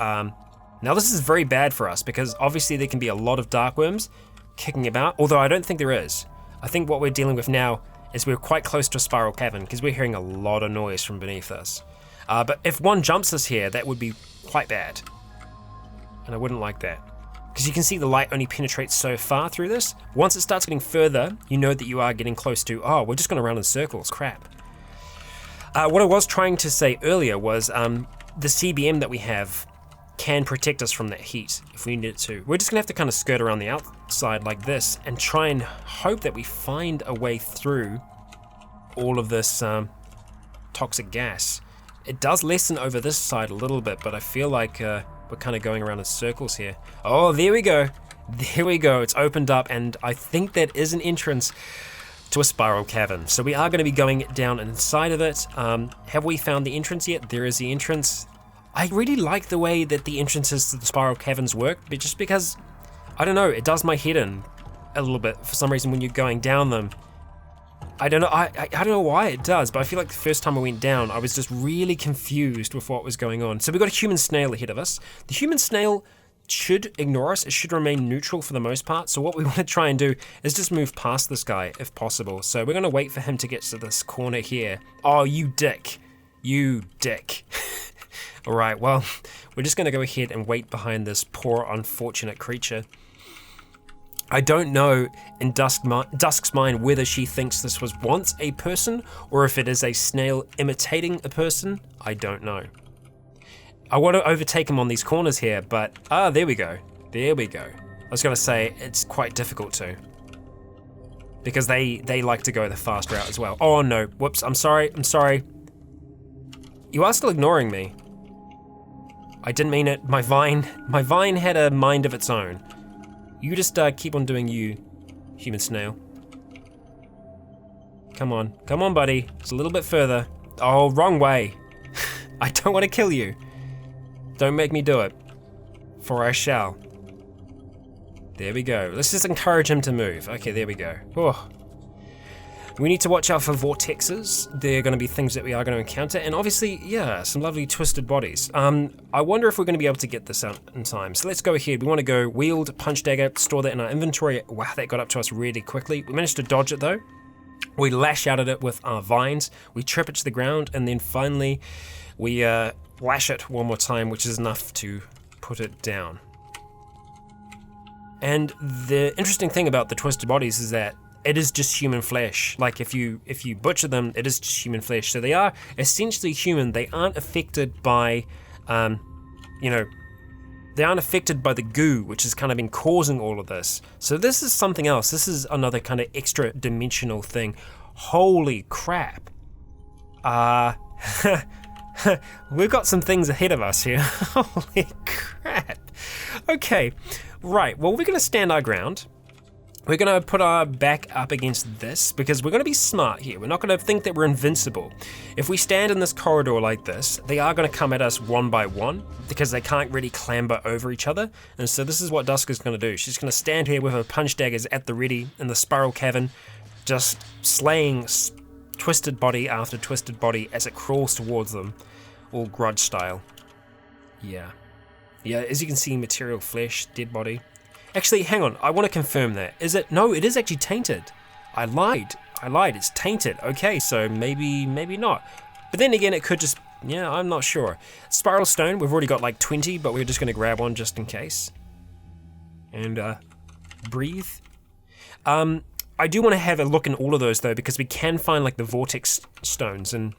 now this is very bad for us because obviously there can be a lot of dark worms kicking about, although I don't think there is. I think what we're dealing with now is we're quite close to a spiral cavern because we're hearing a lot of noise from beneath us. But if one jumps us here, that would be quite bad. And I wouldn't like that. Because you can see the light only penetrates so far through this. Once it starts getting further, you know that you are getting close to, oh, we're just going to run in circles, crap. What I was trying to say earlier was the CBM that we have can protect us from that heat if we need it to. We're just going to have to kind of skirt around the outside like this and try and hope that we find a way through all of this toxic gas. It does lessen over this side a little bit, but I feel like we're kind of going around in circles here. Oh, there we go. There we go. It's opened up, and I think that is an entrance to a spiral cavern. So we are going to be going down inside of it. Have we found the entrance yet? There is the entrance. I really like the way that the entrances to the spiral caverns work, but just because, I don't know, it does my head in a little bit for some reason when you're going down them. I don't know, I don't know why it does, but I feel like the first time I went down, I was just really confused with what was going on. So we've got a human snail ahead of us. The human snail should ignore us. It should remain neutral for the most part. So what we want to try and do is just move past this guy if possible. So we're going to wait for him to get to this corner here. Oh, you dick. You dick. All right, well, we're just going to go ahead and wait behind this poor, unfortunate creature. I don't know in Dusk's mind whether she thinks this was once a person or if it is a snail imitating a person. I don't know. I want to overtake him on these corners here, but there we go. There we go. I was going to say it's quite difficult to, because they like to go the fast route as well. Oh no, whoops, I'm sorry. You are still ignoring me. I didn't mean it. My vine had a mind of its own. You just keep on doing you, human snail. Come on, buddy. It's a little bit further. Oh, wrong way. I don't want to kill you. Don't make me do it, for I shall. There we go. Let's just encourage him to move. Okay, there we go. Oh. We need to watch out for vortexes. They're going to be things that we are going to encounter, and obviously, yeah, some lovely twisted bodies. I wonder if we're going to be able to get this out in time. So let's go ahead. We want to go wield, punch dagger, store that in our inventory. Wow, that got up to us really quickly. We managed to dodge it though. We lash out at it with our vines. We trip it to the ground, and then finally we lash it one more time, which is enough to put it down. And the interesting thing about the twisted bodies is that it is just human flesh. Like if you butcher them, it is just human flesh. So they are essentially human. They aren't affected by, they aren't affected by the goo, which has kind of been causing all of this. So this is something else. This is another kind of extra dimensional thing. Holy crap. We've got some things ahead of us here. Holy crap. Okay, right. Well, we're going to stand our ground. We're going to put our back up against this because we're going to be smart here. We're not going to think that we're invincible. If we stand in this corridor like this, they are going to come at us one by one because they can't really clamber over each other. And so this is what Dusk is going to do. She's going to stand here with her punch daggers at the ready in the spiral cavern, just slaying twisted body after twisted body as it crawls towards them, all grudge style. Yeah, as you can see, material flesh, dead body. Actually, hang on, I want to confirm that. Is it? No, it is actually tainted. I lied, it's tainted. Okay, so maybe not. But then again, it could just, yeah, I'm not sure. Spiral stone, we've already got like 20, but we're just going to grab one just in case. And breathe. I do want to have a look in all of those though, because we can find like the vortex stones, and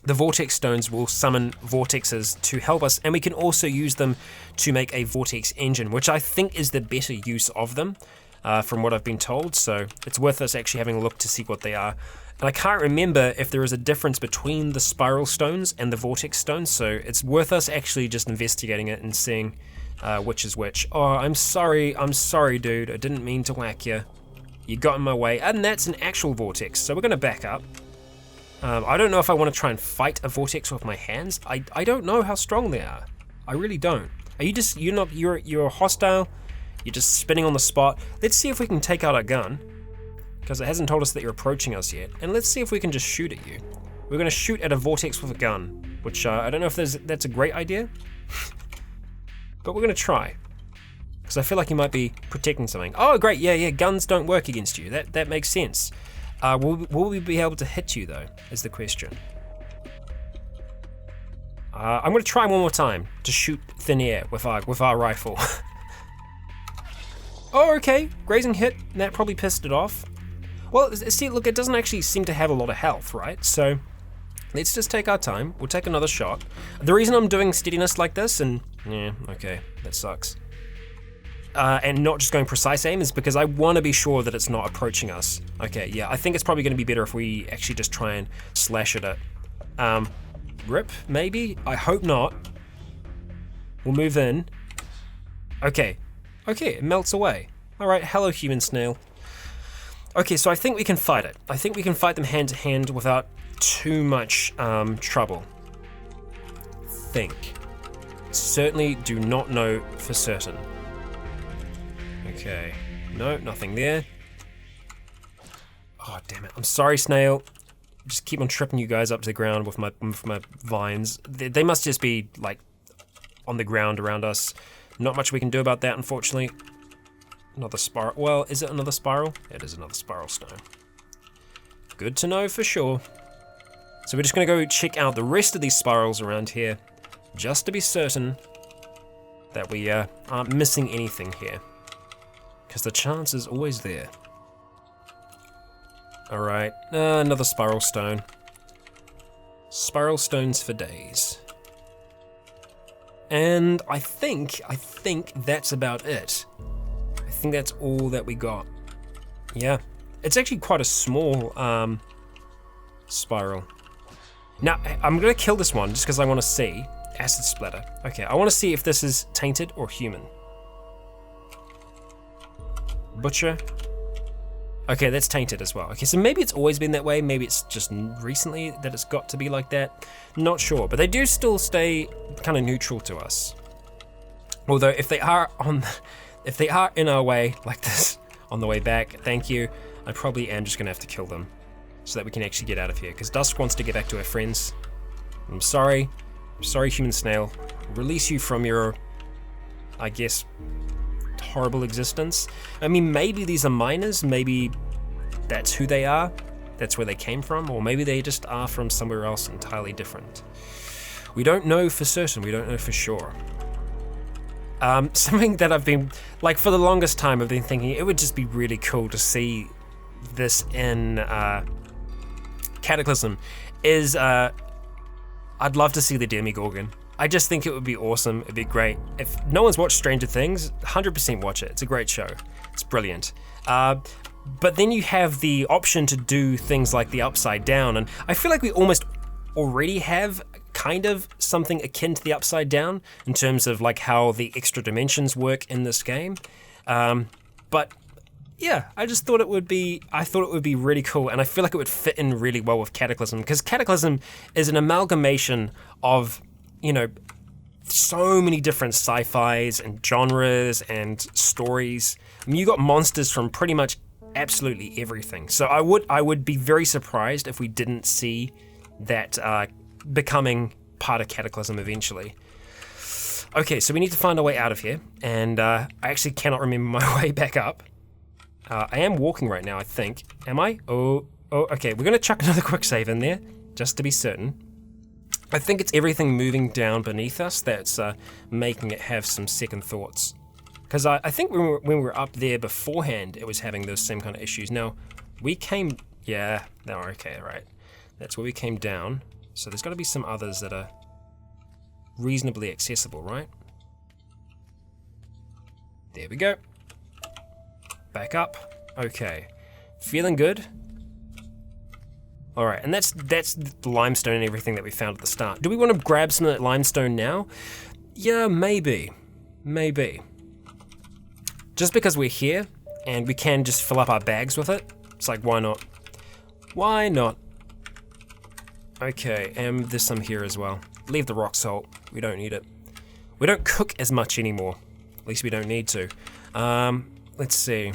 the vortex stones will summon vortexes to help us, and we can also use them to make a vortex engine, which I think is the better use of them, from what I've been told, so it's worth us actually having a look to see what they are. And I can't remember if there is a difference between the spiral stones and the vortex stones, so it's worth us actually just investigating it and seeing which is which. Oh, I'm sorry, dude, I didn't mean to whack you. You got in my way, and that's an actual vortex, so we're gonna back up. I don't know if I want to try and fight a vortex with my hands. I don't know how strong they are. I really don't. Are you just, you're hostile? You're just spinning on the spot? Let's see if we can take out our gun, because it hasn't told us that you're approaching us yet. And let's see if we can just shoot at you. We're gonna shoot at a vortex with a gun, which I don't know if that's a great idea, but we're gonna try. Because I feel like you might be protecting something. Oh, great, yeah, guns don't work against you. That makes sense. Will we be able to hit you though, is the question. I'm gonna try one more time to shoot thin air with our rifle. Oh, okay, grazing hit, that probably pissed it off. Well, see, look, it doesn't actually seem to have a lot of health, right? So, let's just take our time, we'll take another shot. The reason I'm doing steadiness like this, and yeah, okay, that sucks. And not just going precise aim is because I want to be sure that it's not approaching us. Okay, yeah, I think it's probably going to be better if we actually just try and slash at it. Rip, maybe? I hope not. We'll move in. Okay, it melts away. Alright, hello human snail. Okay, so I think we can fight it. I think we can fight them hand to hand without too much trouble. Certainly do not know for certain. Okay, no, nothing there. Oh, damn it. I'm sorry, snail. Just keep on tripping you guys up to the ground with my vines. They must just be, like, on the ground around us. Not much we can do about that, unfortunately. Another spiral. Well, is it another spiral? It is another spiral stone. Good to know for sure. So we're just going to go check out the rest of these spirals around here, just to be certain that we aren't missing anything here. Because the chance is always there. Alright, another spiral stone. Spiral stones for days. And I think that's about it. I think that's all that we got. Yeah, it's actually quite a small spiral. Now, I'm gonna kill this one just because I want to see. Acid splatter. Okay, I want to see if this is tainted or human. Butcher. Okay, that's tainted as well. Okay, so maybe it's always been that way. Maybe it's just recently that it's got to be like that. Not sure, but they do still stay kind of neutral to us. Although if they are in our way like this on the way back, thank you. I probably am just gonna have to kill them so that we can actually get out of here. Because Dusk wants to get back to her friends. I'm sorry, human snail. Release you from your, I guess, horrible existence. I mean, maybe these are miners, maybe that's who they are, that's where they came from, or maybe they just are from somewhere else entirely different. We don't know for certain, we don't know for sure. Something that I've been, like for the longest time, I've been thinking it would just be really cool to see this in Cataclysm, is I'd love to see the Demigorgon. I just think it would be awesome, it'd be great. If no one's watched Stranger Things, 100% watch it, it's a great show, it's brilliant. But then you have the option to do things like the Upside Down, and I feel like we almost already have kind of something akin to the Upside Down in terms of like how the extra dimensions work in this game. But yeah, I just thought it would be, really cool, and I feel like it would fit in really well with Cataclysm, because Cataclysm is an amalgamation of, you know, so many different sci-fis and genres and stories. I mean, you got monsters from pretty much absolutely everything. So I would be very surprised if we didn't see that becoming part of Cataclysm eventually. Okay, so we need to find our way out of here, and I actually cannot remember my way back up. I am walking right now, I think. Am I? Oh, okay, we're gonna chuck another quick save in there, just to be certain. I think it's everything moving down beneath us that's making it have some second thoughts. Because I think when we were up there beforehand, it was having those same kind of issues. Now, we came... Yeah, no, okay, right. That's where we came down. So there's got to be some others that are reasonably accessible, right? There we go. Back up. Okay. Feeling good. Alright, and that's the limestone and everything that we found at the start. Do we want to grab some of that limestone now? Yeah, maybe. Maybe. Just because we're here, and we can just fill up our bags with it, it's like, why not? Why not? Okay, and there's some here as well. Leave the rock salt. We don't need it. We don't cook as much anymore. At least we don't need to. Let's see.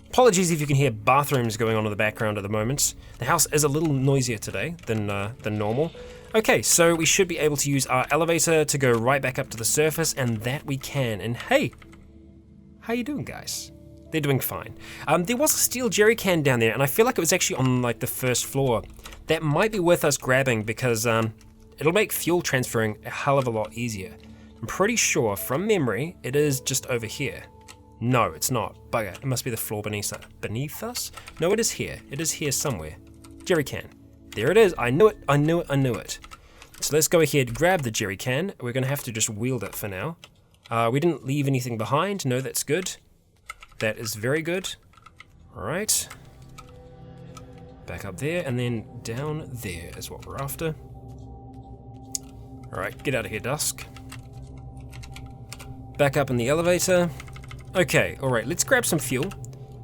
Apologies if you can hear bathrooms going on in the background at the moment. The house is a little noisier today than normal. Okay, so we should be able to use our elevator to go right back up to the surface, and that we can. And hey, how you doing, guys? They're doing fine. There was a steel jerry can down there, and I feel like it was actually on like the first floor. That might be worth us grabbing because it'll make fuel transferring a hell of a lot easier. I'm pretty sure, from memory, it is just over here. No, it's not. Bugger, it must be the floor beneath us? No, it is here. It is here somewhere. Jerry can. There it is. I knew it. I knew it. I knew it. So let's go ahead, grab the jerry can. We're going to have to just wield it for now. We didn't leave anything behind. No, that's good. That is very good. All right. Back up there, and then down there is what we're after. All right, get out of here, Dusk. Back up in the elevator. Okay, all right, let's grab some fuel,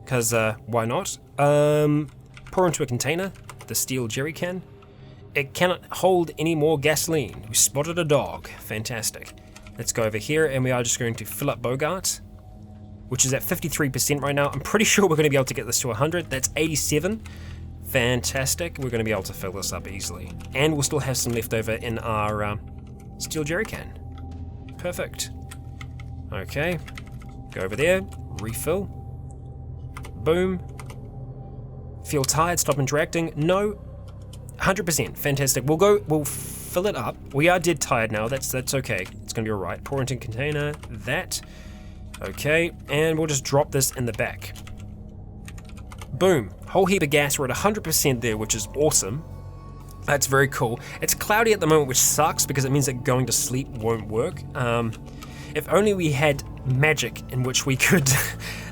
because why not? Pour into a container, the steel jerry can. It cannot hold any more gasoline. We spotted a dog. Fantastic. Let's go over here, and we are just going to fill up Bogart, which is at 53% right now. I'm pretty sure we're going to be able to get this to 100. That's 87. Fantastic. We're going to be able to fill this up easily. And we'll still have some left over in our steel jerry can. Perfect. Okay. Go over there. Refill. Boom. Feel tired? Stop interacting? No. 100%. Fantastic. We'll fill it up. We are dead tired now. That's okay. It's going to be alright. Pour into container. That. Okay. And we'll just drop this in the back. Boom. Whole heap of gas. We're at 100% there, which is awesome. That's very cool. It's cloudy at the moment, which sucks because it means that going to sleep won't work. If only we had magic in which we could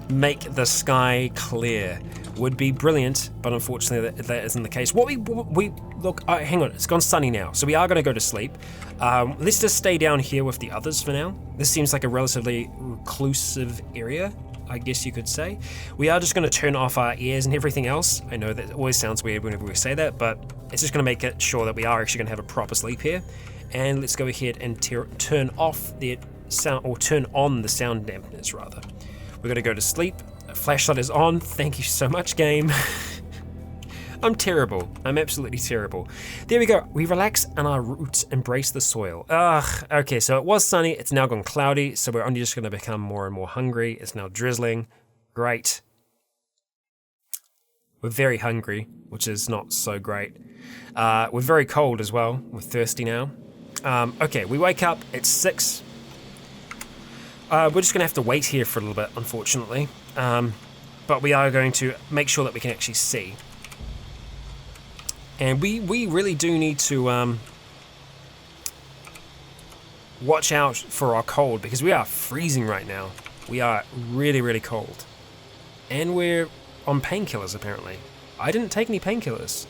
make the sky clear. Would be brilliant, but unfortunately that isn't the case. Look, hang on, it's gone sunny now, so we are going to go to sleep. Let's just stay down here with the others for now. This seems like a relatively reclusive area, I guess you could say. We are just going to turn off our ears and everything else. I know that always sounds weird whenever we say that, but it's just going to make it sure that we are actually going to have a proper sleep here. And let's go ahead and turn off the sound, or turn on the sound dampeners rather. We're going to go to sleep. Flashlight is on. Thank you so much, game. I'm terrible. I'm absolutely terrible. There we go. We relax and our roots embrace the soil. Ugh. Okay, so it was sunny. It's now gone cloudy, so we're only just going to become more and more hungry. It's now drizzling. Great. We're very hungry, which is not so great. We're very cold as well. We're thirsty now. Okay, we wake up. It's 6. We're just going to have to wait here for a little bit, unfortunately. But we are going to make sure that we can actually see. And we really do need to watch out for our cold, because we are freezing right now. We are really, really cold. And we're on painkillers, apparently. I didn't take any painkillers.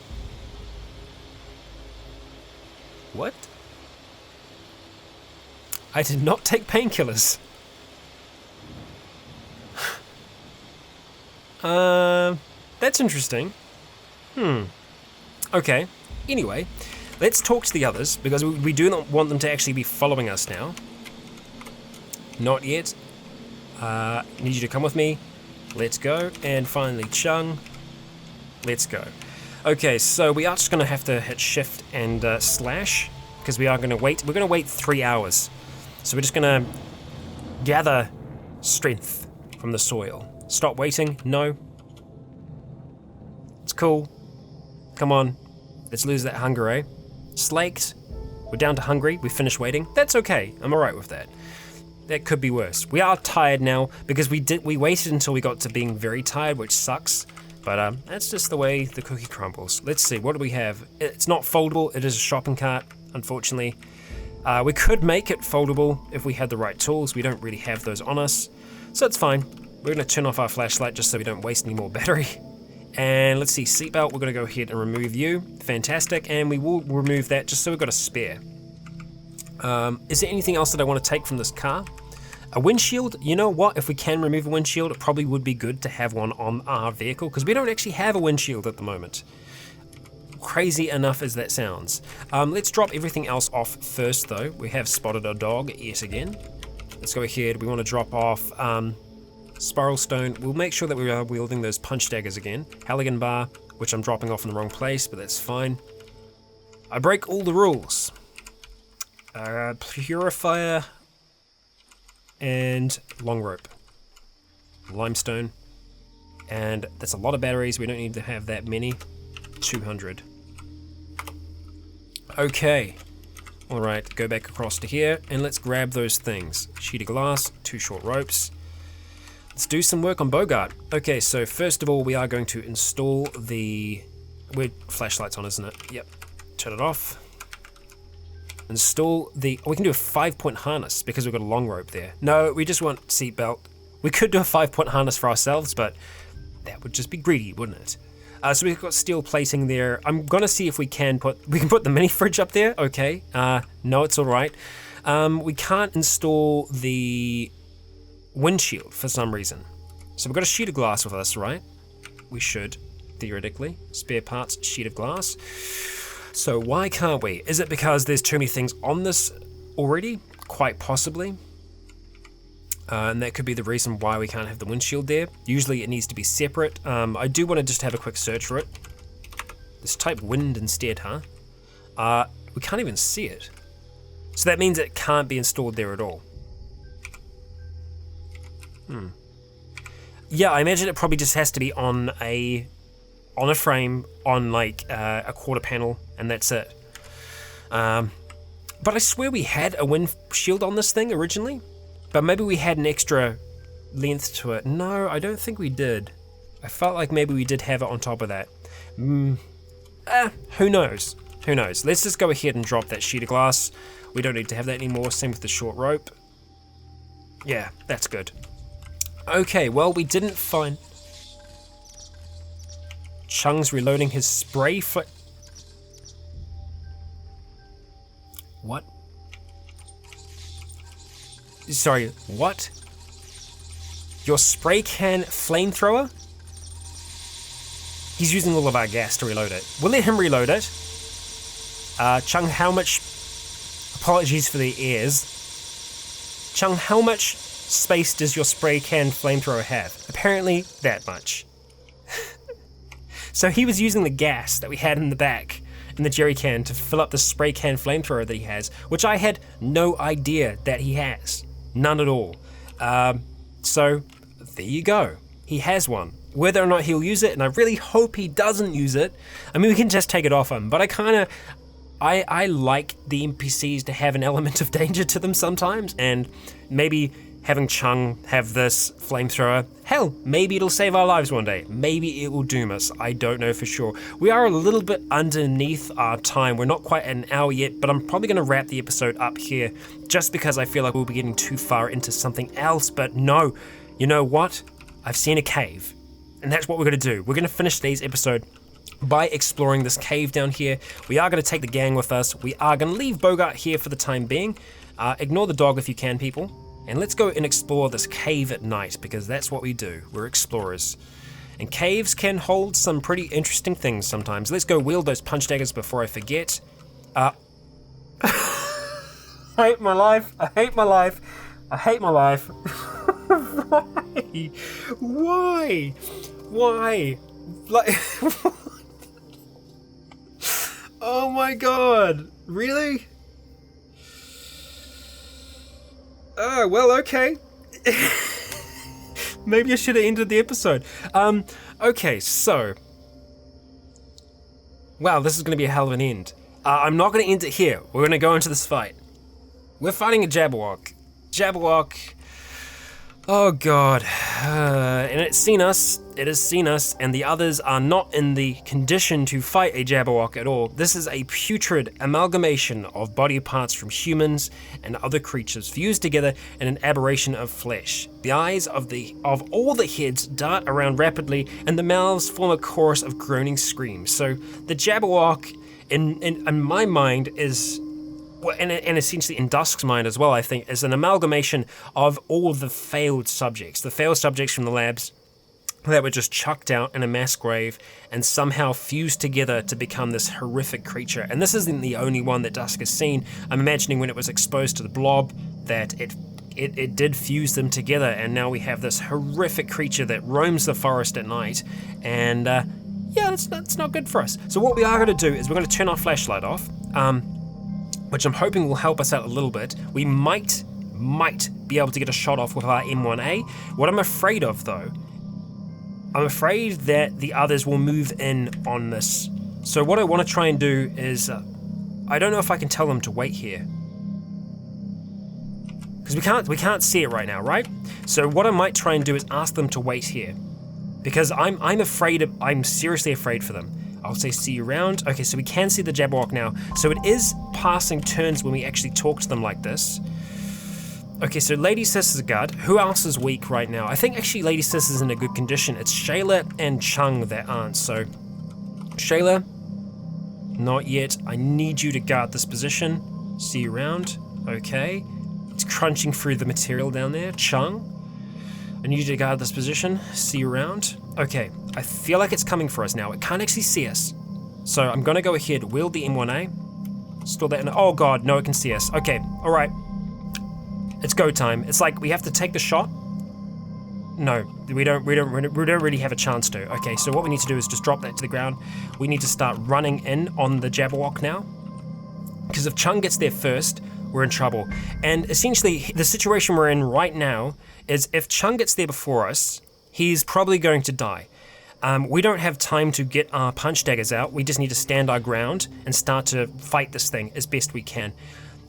What? I did not take painkillers. That's interesting. Okay. Anyway, let's talk to the others, because we do not want them to actually be following us now. Not yet. Need you to come with me. Let's go. And finally, Chung. Let's go. Okay, so we are just going to have to hit shift and slash, because we are going to wait. We're going to wait 3 hours. So we're just going to gather strength from the soil. Stop waiting. No. It's cool. Come on. Let's lose that hunger, eh? Slaked. We're down to hungry. We finished waiting. That's okay. I'm alright with that. That could be worse. We are tired now because we waited until we got to being very tired, which sucks. But that's just the way the cookie crumbles. Let's see, what do we have? It's not foldable, it is a shopping cart, unfortunately. We could make it foldable if we had the right tools. We don't really have those on us, so it's fine. We're gonna turn off our flashlight just so we don't waste any more battery. And let's see, seatbelt, we're gonna go ahead and remove you. Fantastic, and we will remove that just so we've got a spare. Is there anything else that I want to take from this car? A windshield? You know what? If we can remove a windshield, it probably would be good to have one on our vehicle because we don't actually have a windshield at the moment. Crazy enough as that sounds. Let's drop everything else off first though. We have spotted a dog yet again. Let's go ahead. We want to drop off spiral stone. We'll make sure that we are wielding those punch daggers again. Halligan bar, which I'm dropping off in the wrong place, but that's fine. I break all the rules. Purifier and long rope, limestone, and that's a lot of batteries. We don't need to have that many. 200. Okay, all right, go back across to here and let's grab those things. Sheet of glass, 2 short ropes. Let's do some work on Bogart. Okay, so first of all we are going to install the flashlight's on, isn't it? Yep. Turn it off. Install the, we can do a 5-point harness because we've got a long rope there. No, we just want seatbelt. We could do a 5-point harness for ourselves, but that would just be greedy, wouldn't it? So we've got steel plating there. I'm gonna see if we can put the mini fridge up there. Okay, no, it's all right. We can't install the windshield for some reason. So we've got a sheet of glass with us, right? We should, theoretically. Spare parts, sheet of glass. So why can't we? Is it because there's too many things on this already? Quite possibly. And that could be the reason why we can't have the windshield there. Usually it needs to be separate. I do want to just have a quick search for it. Let's type wind instead, huh? We can't even see it. So that means it can't be installed there at all. Yeah, I imagine it probably just has to be on a frame, on like a quarter panel, and that's it. But I swear we had a windshield on this thing originally, but maybe we had an extra length to it. No, I don't think we did. I felt like maybe we did have it on top of that. Who knows? Who knows? Let's just go ahead and drop that sheet of glass. We don't need to have that anymore. Same with the short rope. Yeah, that's good. Okay, well, we didn't find... Chung's reloading his spray for... What? Sorry, what? Your spray can flamethrower? He's using all of our gas to reload it. We'll let him reload it. Chung, how much... Apologies for the ears. Chung, how much space does your spray can flamethrower have? Apparently, that much. So he was using the gas that we had in the back in the jerry can to fill up the spray can flamethrower that he has, which I had no idea that he has. None at all. So there you go. He has one. Whether or not he'll use it, and I really hope he doesn't use it. I mean, we can just take it off him, but I like the NPCs to have an element of danger to them sometimes, and maybe having Chung have this flamethrower, hell, maybe it'll save our lives one day. Maybe it will doom us. I don't know for sure. We are a little bit underneath our time. We're not quite at an hour yet, but I'm probably going to wrap the episode up here just because I feel like we'll be getting too far into something else. But no, you know what? I've seen a cave, and that's what we're going to do. We're going to finish today's episode by exploring this cave down here. We are going to take the gang with us. We are going to leave Bogart here for the time being. Ignore the dog if you can, people. And let's go and explore this cave at night, because that's what we do. We're explorers. And caves can hold some pretty interesting things sometimes. Let's go wield those punch daggers before I forget. I hate my life. I hate my life. I hate my life. Why? Why? Why? Like... Oh my god. Really? Oh, well, okay. Maybe I should have ended the episode. Okay, so... Wow, this is going to be a hell of an end. I'm not going to end it here. We're going to go into this fight. We're fighting a Jabberwock. Jabberwock. Oh god. And it has seen us, and the others are not in the condition to fight a Jabberwock at all. This is a putrid amalgamation of body parts from humans and other creatures fused together in an aberration of flesh. The eyes of all the heads dart around rapidly, and the mouths form a chorus of groaning screams. So the Jabberwock, in my mind, is... and essentially in Dusk's mind as well, I think, is an amalgamation of all the failed subjects. The failed subjects from the labs that were just chucked out in a mass grave and somehow fused together to become this horrific creature. And this isn't the only one that Dusk has seen. I'm imagining when it was exposed to the blob that it did fuse them together, and now we have this horrific creature that roams the forest at night. And yeah, that's not good for us. So what we are going to do is we're going to turn our flashlight off. Which I'm hoping will help us out a little bit. We might be able to get a shot off with our M1A. What I'm afraid of, though, I'm afraid that the others will move in on this. So what I want to try and do is, I don't know if I can tell them to wait here. Because we can't see it right now, right? So what I might try and do is ask them to wait here. Because I'm seriously afraid for them. I'll say see you around. Okay, so we can see the Jabberwock now. So it is passing turns when we actually talk to them like this. Okay, so Lady Sis is good. Who else is weak right now? I think actually Lady Sis is in a good condition. It's Shayla and Chung that aren't. So Shayla, not yet. I need you to guard this position. See you around. Okay. It's crunching through the material down there. Chung, I need you to guard this position. See you around. Okay, I feel like it's coming for us now. It can't actually see us. So I'm gonna go ahead, wield the M1A. Store that in. Oh god, no, it can see us. Okay, alright. It's go time. It's like we have to take the shot. No, we don't really have a chance to. Okay, so what we need to do is just drop that to the ground. We need to start running in on the Jabberwock now. Because if Chung gets there first, we're in trouble. And essentially, the situation we're in right now is if Chung gets there before us, he's probably going to die. We don't have time to get our punch daggers out. We just need to stand our ground and start to fight this thing as best we can.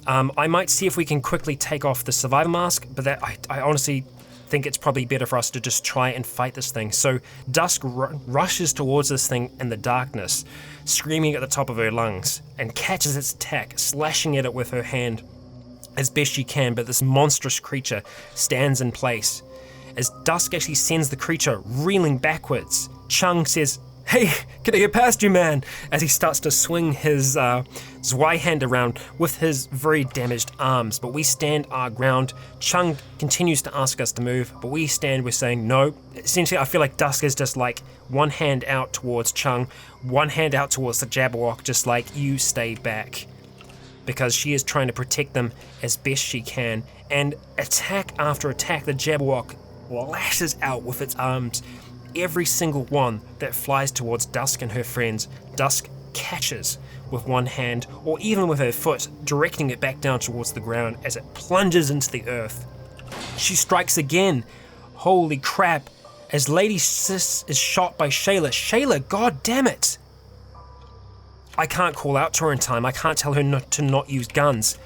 I might see if we can quickly take off the survivor mask, but that I honestly think it's probably better for us to just try and fight this thing. So Dusk rushes towards this thing in the darkness, screaming at the top of her lungs, and catches its attack, slashing at it with her hand as best she can, but this monstrous creature stands in place. As Dusk actually sends the creature reeling backwards, Chung says, "Hey, can I get past you, man?" as he starts to swing his Y hand around with his very damaged arms. But we stand our ground. Chung continues to ask us to move, but we stand, we're saying no. Essentially, I feel like Dusk is just like one hand out towards Chung, one hand out towards the Jabberwock, just like, you stay back. Because she is trying to protect them as best she can. And attack after attack, the Jabberwock lashes out with its arms. Every single one that flies towards Dusk and her friends, Dusk catches with one hand or even with her foot, directing it back down towards the ground as it plunges into the earth. She strikes again. Holy crap. As Lady Sis is shot by Shayla. Shayla, god damn it! I can't call out to her in time. I can't tell her to not use guns.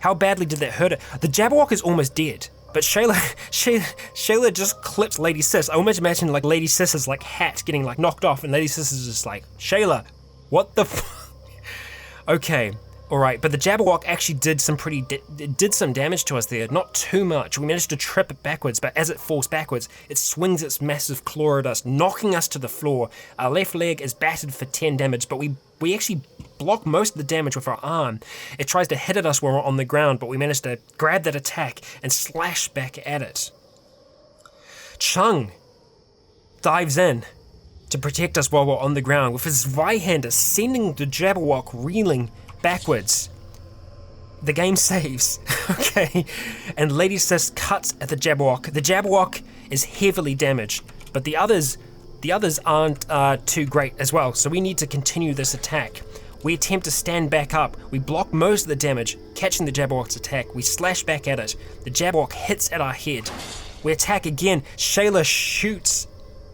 How badly did that hurt her? The Jabberwock is almost dead. But Shayla just clips Lady Sis. I almost imagine like Lady Sis's like hat getting like knocked off, and Lady Sis is just like, Shayla, what the Okay, alright, but the Jabberwock actually did some damage to us there. Not too much. We managed to trip it backwards, but as it falls backwards, it swings its massive claw at us, knocking us to the floor. Our left leg is battered for 10 damage, but we actually block most of the damage with our arm. It tries to hit at us while we're on the ground, but we managed to grab that attack and slash back at it. Chung dives in to protect us while we're on the ground with his right hand sending the Jabberwock reeling backwards. The game saves. Okay. And Lady Sis cuts at the Jabberwock. The Jabberwock is heavily damaged, but the others aren't too great as well, so we need to continue this attack. We attempt to stand back up. We block most of the damage, catching the Jabberwock's attack. We slash back at it. The Jabberwock hits at our head. We attack again. Shayla shoots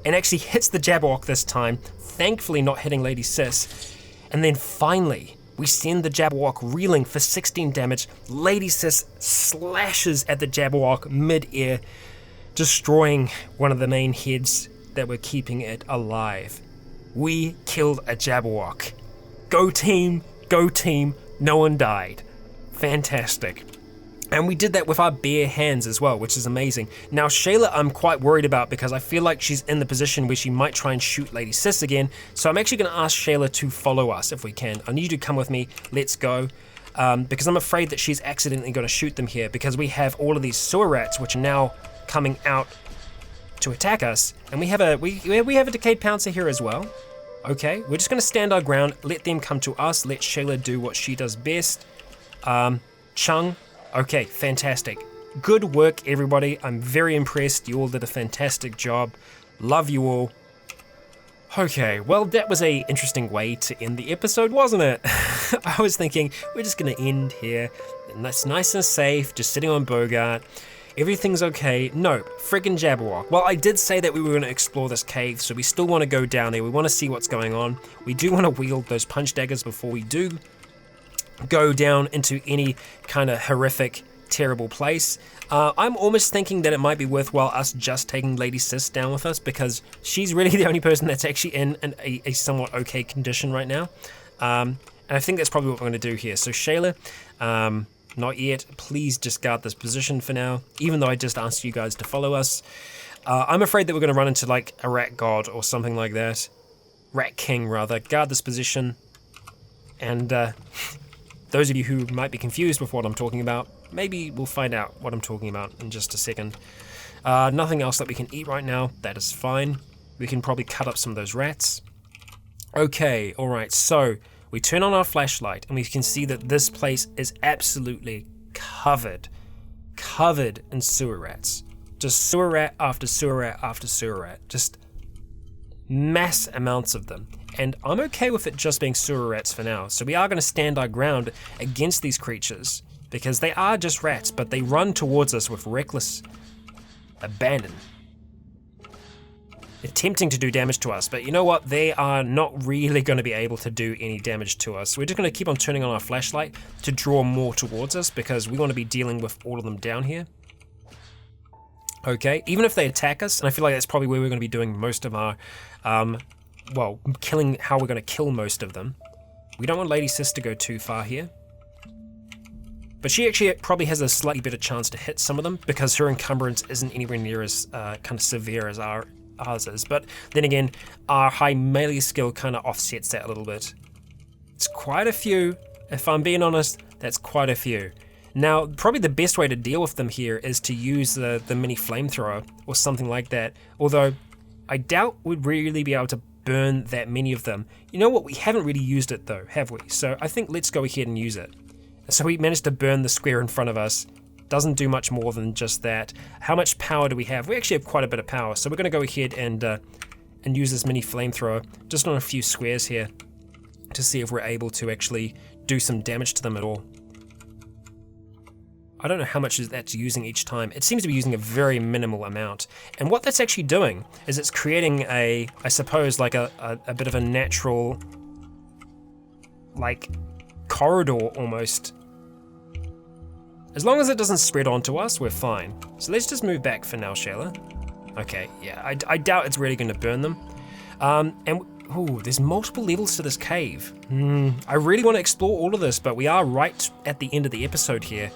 and actually hits the Jabberwock this time, thankfully not hitting Lady Sis. And then finally, We send the Jabberwock reeling for 16 damage. Lady Sis slashes at the Jabberwock mid-air, destroying one of the main heads that were keeping it alive. We killed a Jabberwock. Go team, no one died. Fantastic. And we did that with our bare hands as well, which is amazing. Now Shayla I'm quite worried about because I feel like she's in the position where she might try and shoot Lady Sis again. So I'm actually going to ask Shayla to follow us if we can. I need you to come with me. Let's go. Because I'm afraid that she's accidentally going to shoot them here because we have all of these sewer rats which are now coming out to attack us. And we have a decayed pouncer here as well. Okay, we're just going to stand our ground, let them come to us, let Shayla do what she does best. Chung. Okay, fantastic. Good work, everybody. I'm very impressed. You all did a fantastic job. Love you all. Okay, well, that was a interesting way to end the episode, wasn't it? I was thinking, we're just gonna end here. And that's nice and safe, just sitting on Bogart. Everything's okay. No, friggin' Jabberwock. Well, I did say that we were gonna explore this cave, so we still wanna go down there. We wanna see what's going on. We do wanna wield those punch daggers before we do go down into any kind of horrific, terrible place. I'm almost thinking that it might be worthwhile us just taking Lady Sis down with us because she's really the only person that's actually in a somewhat okay condition right now. And I think that's probably what we're going to do here. So Shayla, not yet. Please just guard this position for now, even though I just asked you guys to follow us. I'm afraid that we're going to run into like a rat god or something like that. Rat king, rather. Guard this position. And those of you who might be confused with what I'm talking about, maybe we'll find out what I'm talking about in just a second. Nothing else that we can eat right now. That is fine. We can probably cut up some of those rats. Okay, alright, so we turn on our flashlight and we can see that this place is absolutely covered in sewer rats. Just sewer rat after sewer rat after sewer rat. Just mass amounts of them. And I'm okay with it just being sewer rats for now. So we are going to stand our ground against these creatures because they are just rats, but they run towards us with reckless abandon, attempting to do damage to us. But you know what? They are not really going to be able to do any damage to us. We're just going to keep on turning on our flashlight to draw more towards us because we want to be dealing with all of them down here. Okay, even if they attack us, and I feel like that's probably where we're going to be doing most of our well, killing, how we're going to kill most of them. We don't want Lady Sis to go too far here. But she actually probably has a slightly better chance to hit some of them because her encumbrance isn't anywhere near as kind of severe as ours is. But then again, our high melee skill kind of offsets that a little bit. It's quite a few. If I'm being honest, that's quite a few. Now, probably the best way to deal with them here is to use the mini flamethrower or something like that. Although, I doubt we'd really be able to burn that many of them. You know what, we haven't really used it though, have we? So I think let's go ahead and use it. So we managed to burn the square in front of us. Doesn't do much more than just that. How much power do we have? We actually have quite a bit of power, so we're going to go ahead and use this mini flamethrower just on a few squares here to see if we're able to actually do some damage to them at all. I don't know how much that's using each time. It seems to be using a very minimal amount. And what that's actually doing is it's creating I suppose, like a bit of a natural, like, corridor almost. As long as it doesn't spread onto us, we're fine. So let's just move back for now, Shayla. Okay, yeah, I doubt it's really going to burn them. Ooh, there's multiple levels to this cave. I really want to explore all of this, but we are right at the end of the episode here.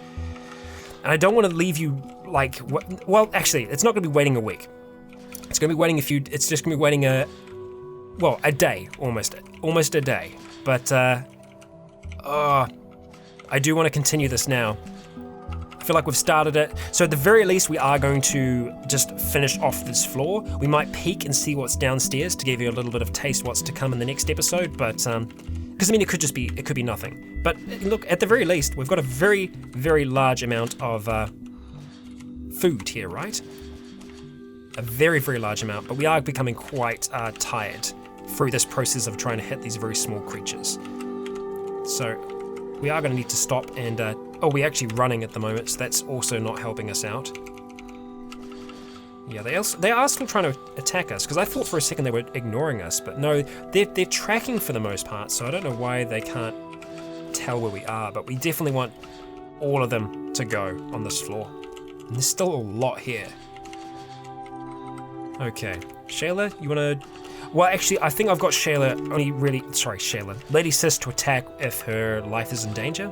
And I don't want to leave you, like, well, actually, it's not going to be waiting a week. It's going to be waiting it's just going to be waiting a day, almost a day. But, I do want to continue this now. I feel like we've started it. So at the very least, we are going to just finish off this floor. We might peek and see what's downstairs to give you a little bit of taste what's to come in the next episode, but, because I mean, it could be nothing. But look, at the very least, we've got a very, very large amount of food here, right? A very, very large amount, but we are becoming quite tired through this process of trying to hit these very small creatures. So we are going to need to stop and, we're actually running at the moment, so that's also not helping us out. Yeah, they are still trying to attack us, because I thought for a second they were ignoring us, but no, they're tracking for the most part, so I don't know why they can't tell where we are, but we definitely want all of them to go on this floor. And there's still a lot here. Okay, Shayla, you wanna... Well, actually, I think I've got Shayla Lady Sis to attack if her life is in danger.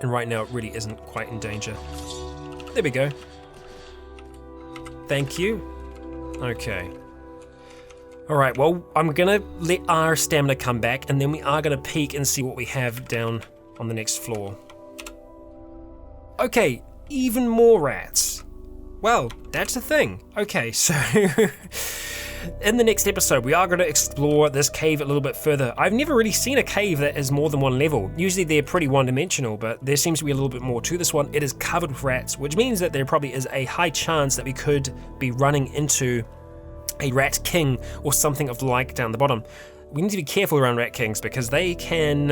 And right now it really isn't quite in danger. There we go. Thank you. Okay. Alright, well, I'm gonna let our stamina come back, and then we are gonna peek and see what we have down on the next floor. Okay, even more rats. Well, that's a thing. Okay, so in the next episode, we are going to explore this cave a little bit further. I've never really seen a cave that is more than one level. Usually they're pretty one-dimensional, but there seems to be a little bit more to this one. It is covered with rats, which means that there probably is a high chance that we could be running into a rat king or something of the like down the bottom. We need to be careful around rat kings because they can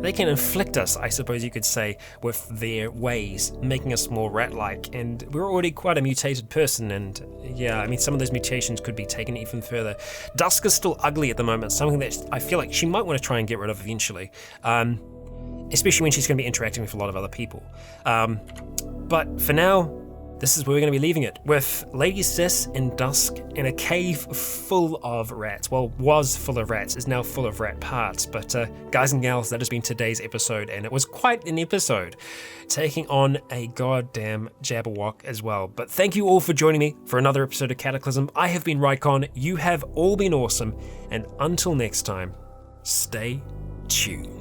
inflict us, I suppose you could say, with their ways, making us more rat-like. And we're already quite a mutated person, and yeah, I mean, some of those mutations could be taken even further. Dusk is still ugly at the moment, something that I feel like she might want to try and get rid of eventually, especially when she's going to be interacting with a lot of other people. But for now, this is where we're going to be leaving it, with Lady Sis in Dusk in a cave full of rats. Well, was full of rats, is now full of rat parts. But guys and gals, that has been today's episode, and it was quite an episode, taking on a goddamn Jabberwock as well. But thank you all for joining me for another episode of Cataclysm. I have been Rycon, you have all been awesome, and until next time, stay tuned.